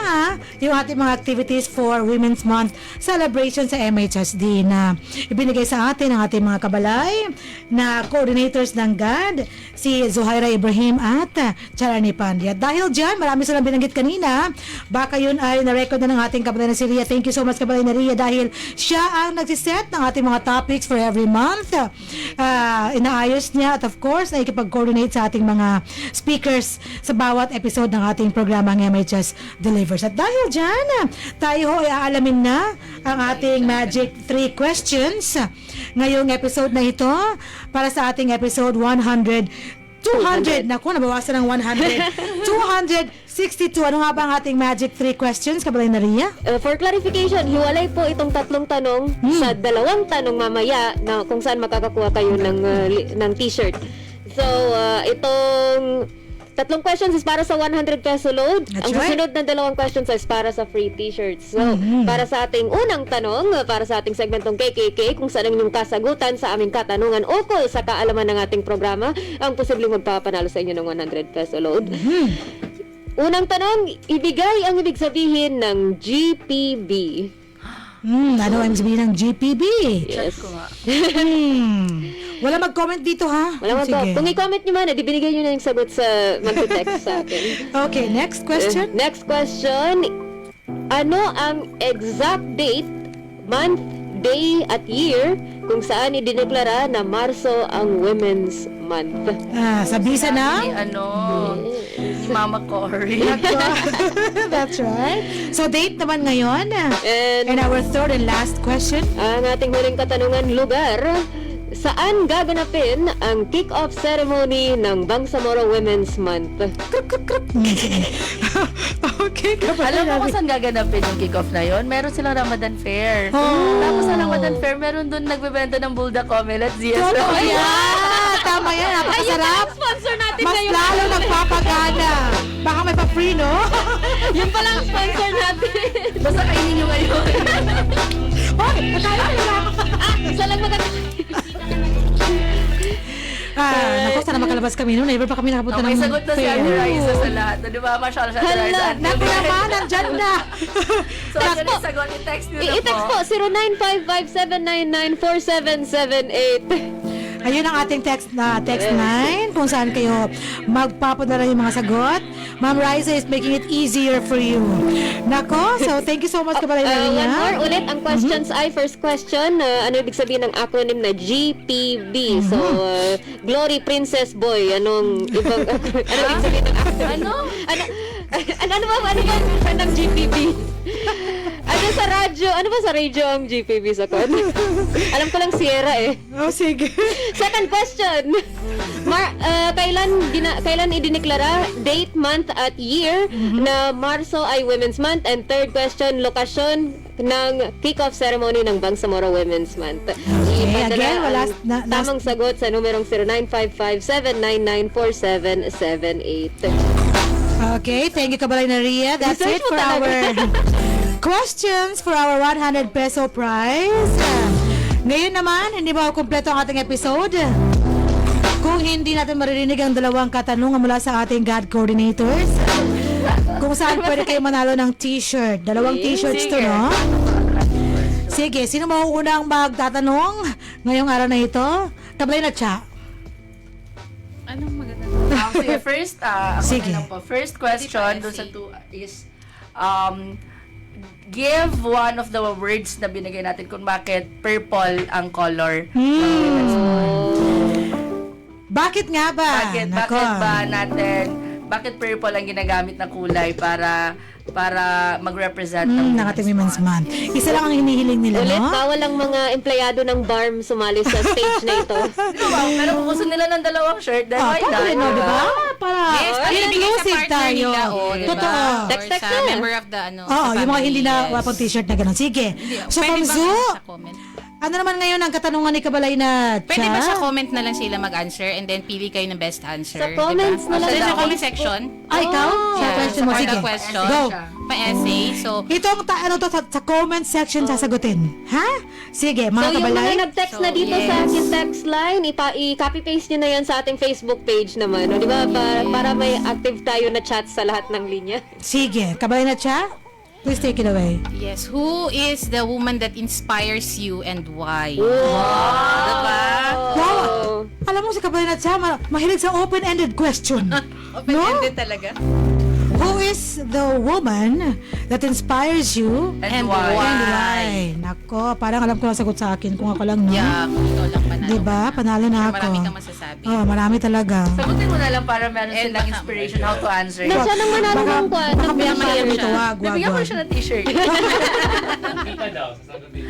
Speaker 3: yung ating mga activities for Women's Month celebration sa MHSD na ibinigay sa atin ng ating mga kabalay na coordinators ng GAD, si Zuhaira Ibrahim at Charani Pandya. Dahil dyan, marami silang binanggit kanina, baka yun ay na-record na ng ating kabalay na si Ria. Thank you so much kabalay na Ria dahil siya ang nagsiset ng ating mga topics for every month. Inaayos niya at of course, nakikipag-coordinate sa ating mga speakers sa bawat episode ng ating programang MHS Delivers. At dahil dyan, tayo ho ay aalamin na ang ating Magic 3 Questions ngayong episode na ito para sa ating episode 200. Naku, nabawasan ng 100. 262. Ano nga ba ang ating Magic 3 Questions, kabalay na Ria?
Speaker 4: For clarification, hiwalay po itong tatlong tanong sa dalawang tanong mamaya na kung saan makakakuha kayo ng t-shirt. So, itong tatlong questions is para sa 100 peso load.
Speaker 3: That's
Speaker 4: Ang
Speaker 3: right.
Speaker 4: susunod na dalawang questions is para sa free t-shirts. So, para sa ating unang tanong, para sa ating segmentong KKK, kung saan ang inyong kasagutan sa aming katanungan ukol sa kaalaman ng ating programa, ang posibleng magpapanalo sa inyo ng 100 peso load. Unang tanong, ibigay ang ibig sabihin ng GPB.
Speaker 3: Ano ang sabihin ng GPB?
Speaker 4: Yes.
Speaker 2: Ko nga.
Speaker 3: Wala mag-comment dito, ha?
Speaker 4: Wala
Speaker 3: Sige.
Speaker 4: Kung i-comment nyo man, binigay nyo na yung sagot sa mag-text sa akin.
Speaker 3: Okay, next question.
Speaker 4: Next question. Ano ang exact date, month, day, at year kung saan idineklara na Marso ang Women's Month?
Speaker 3: Sa bisa na?
Speaker 2: Ni si Mama Cory.
Speaker 3: That's right. So, date naman ngayon.
Speaker 4: And
Speaker 3: And our third and last question.
Speaker 4: ang ating huling katanungan, lugar. Saan gaganapin ang kick-off ceremony ng Bangsamoro Women's Month?
Speaker 3: Okay,
Speaker 2: Alam mo kung saan gaganapin yung kick-off na yon? Meron silang Ramadan Fair.
Speaker 3: Oh.
Speaker 2: Tapos sa Ramadan Fair, meron doon nagbebenta ng buldak omelette.
Speaker 3: Totoo yan! Tama yan, napakasarap.
Speaker 4: Sponsor natin
Speaker 3: Mas lalo nagpapagana. Baka may pa-free, no?
Speaker 4: Yun pala ang sponsor natin.
Speaker 2: Basta kainin nyo ngayon.
Speaker 3: Oh, nakala ko lang.
Speaker 4: Salang maganda.
Speaker 3: Naku, sana makalabas kami noon. Never pa kami nakapunta
Speaker 2: Okay,
Speaker 3: ng
Speaker 2: sagot na si
Speaker 3: fair.
Speaker 2: Ate Raisa sa lahat. Di ba? Masyala sa Ate Raisa.
Speaker 3: Hala, naku naman, nandyan na.
Speaker 2: So, ano yung sagot? I-text nyo na
Speaker 4: I-text po 0955-799-4778.
Speaker 3: Ayun ang ating text line kung saan kayo magpapadala yung mga sagot. Ma'am Raisa is making it easier for you. Nako, so thank you so much Kabalay
Speaker 4: One
Speaker 3: Maria.
Speaker 4: more ulit, ang questions ay first question, ano ibig sabihin ng acronym na GPB? So, Glory Princess Boy, anong ibang ano ibig sabihin ng acronym? Ano ba ng GPB? Ano ba sa radyo ang GPB sa kon? Alam ko lang Sierra eh.
Speaker 3: Oh, sige.
Speaker 4: Second question. Kailan idineklara date, month at year na Marso ay Women's Month? And third question, lokasyon ng kick-off ceremony ng Bangsamoro Women's Month.
Speaker 3: Okay, again, wala na,
Speaker 4: Tamang sagot sa numerong 0955-799-4778.
Speaker 3: Okay, thank you Kabalay Maria. That's
Speaker 4: Research
Speaker 3: it
Speaker 4: mo
Speaker 3: for our
Speaker 4: talaga.
Speaker 3: questions for our 100 peso prize. Ngayon naman, hindi ba kumpleto ang ating episode? Kung hindi natin maririnig ang dalawang katanungan mula sa ating God coordinators, kung saan pwede kayo manalo ng t-shirt. Dalawang t-shirts to, no? Sige, sino mauunang magtatanong ngayong araw na ito? Kabalay na siya.
Speaker 6: Anong maganda?
Speaker 2: Sige, first,
Speaker 3: Sige.
Speaker 2: first question dun sa two is, give one of the words na binigay natin kung bakit purple ang color ng Women's Month.
Speaker 3: Bakit nga ba?
Speaker 2: Bakit
Speaker 3: Nako.
Speaker 2: bakit purple ang ginagamit na kulay para mag-represent
Speaker 3: ng ating Women's Month. Isa lang ang hinihiling nila,
Speaker 4: Ulit,
Speaker 3: no?
Speaker 4: bawal ang mga empleyado ng BARM sumali sa stage na ito.
Speaker 2: Pero kung gusto nila ng dalawang shirt, then why not?
Speaker 3: Pwede, no, di ba? Para
Speaker 6: Yes, para ibigay sa
Speaker 3: inclusive
Speaker 6: partner
Speaker 3: tayo.
Speaker 6: nila, diba?
Speaker 3: Totoo.
Speaker 6: Or
Speaker 4: Text
Speaker 6: sa
Speaker 4: na.
Speaker 6: member of the,
Speaker 3: Oo,
Speaker 6: sa
Speaker 3: yung mga
Speaker 6: family,
Speaker 3: hindi na
Speaker 6: yes.
Speaker 3: wala pang t-shirt na gano'n. Sige. So,
Speaker 6: Pwede
Speaker 3: from
Speaker 6: ba
Speaker 3: Zoo,
Speaker 6: sa comment?
Speaker 3: ano naman ngayon ang katanungan ni Kabalay na
Speaker 6: Pwede ba sa
Speaker 3: Cha?
Speaker 6: comment na lang sila mag-answer and then pili kayo ng best answer?
Speaker 4: Sa comments na lang
Speaker 6: Sa
Speaker 4: sa
Speaker 6: comment section?
Speaker 3: Ikaw? Sa
Speaker 6: Yeah,
Speaker 3: question mo.
Speaker 6: for
Speaker 3: Sige.
Speaker 6: the question.
Speaker 3: Go.
Speaker 6: Pa-essay. So,
Speaker 3: Ito ang sa comment section sasagutin. Ha? Sige,
Speaker 4: So,
Speaker 3: mga
Speaker 4: yung
Speaker 3: Kabalay.
Speaker 4: mga nag-text na
Speaker 6: So,
Speaker 4: dito sa
Speaker 6: yes.
Speaker 4: aking text line, i-copy-paste nyo na yan sa ating Facebook page naman. No? Di ba? Para may active tayo na chat sa lahat ng linya.
Speaker 3: Sige, Kabalay na Cha? Please take it away.
Speaker 6: yes, who is the woman that inspires you and why?
Speaker 4: Diba?
Speaker 3: Wow! Alam mo si Kabalay na Cha, mahilig sa open-ended question.
Speaker 6: Open-ended talaga.
Speaker 3: Who is the woman that inspires you
Speaker 2: And
Speaker 3: and
Speaker 2: why?
Speaker 3: why? Nako, parang alam ko ang sagot sa akin kung ako lang, no?
Speaker 6: Yeah, kung ikaw lang panalo.
Speaker 3: Diba? Panalo na ako.
Speaker 6: Marami kang masasabi.
Speaker 3: Oh, marami talaga.
Speaker 2: Sagutin mo na lang para meron
Speaker 6: And
Speaker 2: silang
Speaker 6: baka-
Speaker 2: inspiration how to answer.
Speaker 4: Nasaan ang manalo ng kwan?
Speaker 3: Baka may
Speaker 4: Ng
Speaker 3: manalo
Speaker 4: t-shirt?
Speaker 3: dito, wag, wag,
Speaker 2: Bibigyan ko
Speaker 3: wag.
Speaker 2: siya ng t-shirt.
Speaker 5: Kita daw, sasagutin.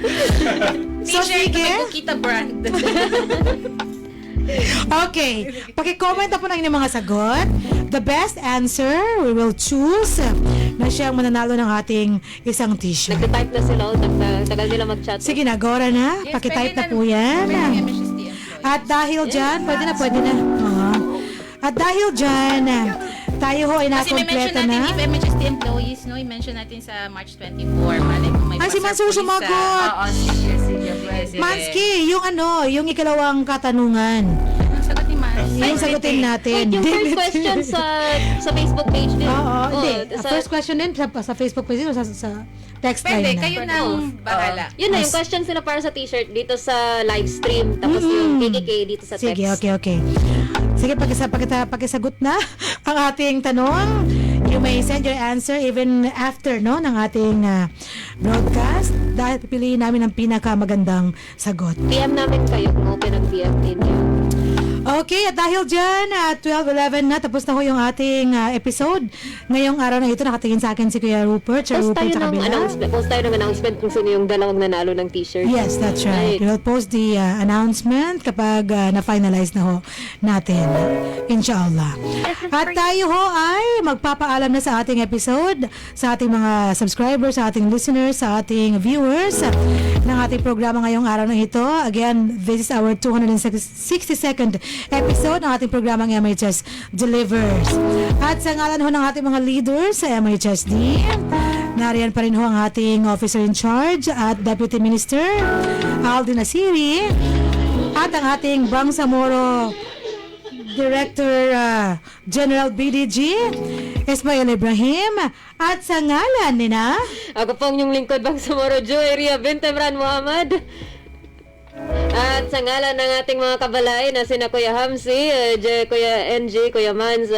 Speaker 3: So, sige.
Speaker 6: Kita brand.
Speaker 3: Okay. Paki-comment na po ng inyong mga sagot. The best answer, we will choose na siyang mananalo ng ating isang t-shirt.
Speaker 4: Nagtitype na sila. Tagal nila mag-chat.
Speaker 3: Sige na, Gora na. Paki-type na po yan. At dahil dyan, pwede na. At dahil dyan, tayo ho ay
Speaker 6: Kasi may mention
Speaker 3: nakompleto
Speaker 6: natin
Speaker 3: na.
Speaker 6: if MHST employees, no? I-mention natin sa March 24. Malay mo may
Speaker 3: Ay, si Mansur
Speaker 6: pa-surprise
Speaker 3: sumagot.
Speaker 2: Oo, sige, pwede.
Speaker 6: Sige.
Speaker 3: Mansky, yung ikalawang katanungan.
Speaker 6: Ang sagot ni Mansky.
Speaker 3: Yung sagutin natin.
Speaker 4: Wait, yung first question sa Facebook page din.
Speaker 3: Oo, hindi.
Speaker 4: sa-
Speaker 3: First question din sa Facebook page o sa text line
Speaker 6: Pwede,
Speaker 3: na.
Speaker 6: kayo nang bahala.
Speaker 4: Yun na, yung questions nila para sa t-shirt dito sa live stream. Tapos yung KKK dito sa text.
Speaker 3: Sige, okay. Sige, pakisagot na ang ating tanong. You may send your answer even after ng ating broadcast dahil pipiliin namin ang pinakamagandang sagot.
Speaker 4: PM namin kayo kung open ang PM ninyo.
Speaker 3: Okay, at dahil dyan, 12:11 na, tapos na ho yung ating episode. Ngayong araw na ito, nakatingin sa akin si Kuya Rupert. Sir
Speaker 4: Post
Speaker 3: Rupert
Speaker 4: tayo
Speaker 3: sa
Speaker 4: ng
Speaker 3: kabila.
Speaker 4: announcement. Post tayo ng announcement kung sino yung dalawang nanalo ng t-shirt.
Speaker 3: Yes, that's right.
Speaker 4: Right.
Speaker 3: We'll post the announcement kapag na-finalize na ho natin. Inshallah. At tayo ho ay magpapaalam na sa ating episode, sa ating mga subscribers, sa ating listeners, sa ating viewers ng ating programa ngayong araw na ito. Again, this is our 262nd episode ng ating programang MHS Delivers. At sa ngalan ho ng ating mga leaders sa MHSD, nariyan pa rin ho ang ating officer in charge at Deputy Minister Aldi Nasiri at ang ating Bangsamoro Director General BDG Ismail Ibrahim at sa ngalan ni na
Speaker 4: Ako pong yung lingkod bang Samoro Joeria Bint Emran Muhammad. At sa ngalan ng ating mga kabalay na sina Kuya Hamsi, Kuya NG, Kuya Mans,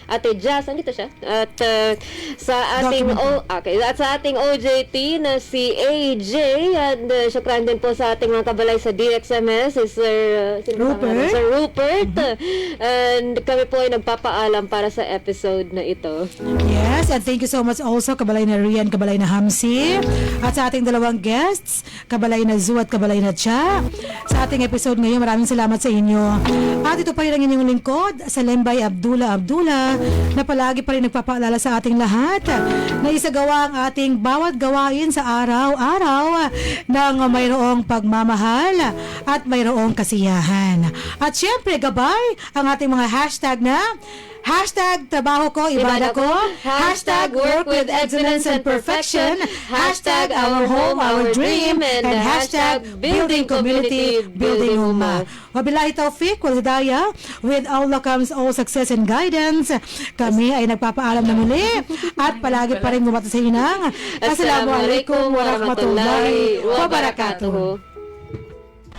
Speaker 4: Ate Jazz, andito siya. At sa ating at sa ating OJT na si AJ, at syukran din po sa ating mga kabalay sa DXMS, si Sir
Speaker 3: Rupert.
Speaker 4: Sir Rupert. And kami po ay nagpapaalam para sa episode na ito.
Speaker 3: Yes, and thank you so much also kabalay na Rian, kabalay na Hamsi at sa ating dalawang guests, kabalay na Zu at kabalay na Cha. Sa ating episode ngayon, maraming salamat sa inyo. At ito pa rin ang inyong lingkod, Salembay Abdullah na palagi pa rin nagpapaalala sa ating lahat na isagawa ang ating bawat gawain sa araw-araw ng mayroong pagmamahal at mayroong kasiyahan. At syempre, gabay ang ating mga hashtag na Hashtag trabaho ko, ibada ko. Hashtag work with excellence and perfection. Hashtag our home, our dream. And hashtag building community, building Ummah. Wabillahi taufiq, wal hidayah. With Allah comes all success and guidance. Kami ay nagpapaalam na muli at palagi pa rin bumata sa inang. Assalamualaikum warahmatullahi wabarakatuh.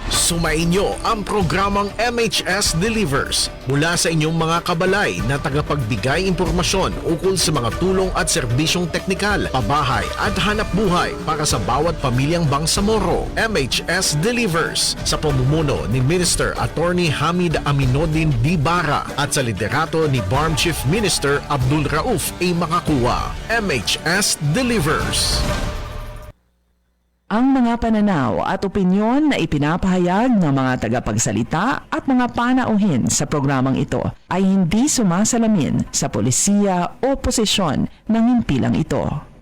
Speaker 1: Sumainyo ang programang MHS Delivers mula sa inyong mga kabalay na tagapagbigay impormasyon ukol sa mga tulong at serbisyong teknikal, pabahay at hanap buhay para sa bawat pamilyang Bangsamoro. MHS Delivers sa pamumuno ni Minister Attorney Hamid Aminuddin D. Bara at sa liderato ni BARM Chief Minister Abdul Rauf A. Makakuwa. MHS Delivers.
Speaker 7: Ang mga pananaw at opinyon na ipinapahayag ng mga tagapagsalita at mga panauhin sa programang ito ay hindi sumasalamin sa polisiya o posisyon ng himpilang ito.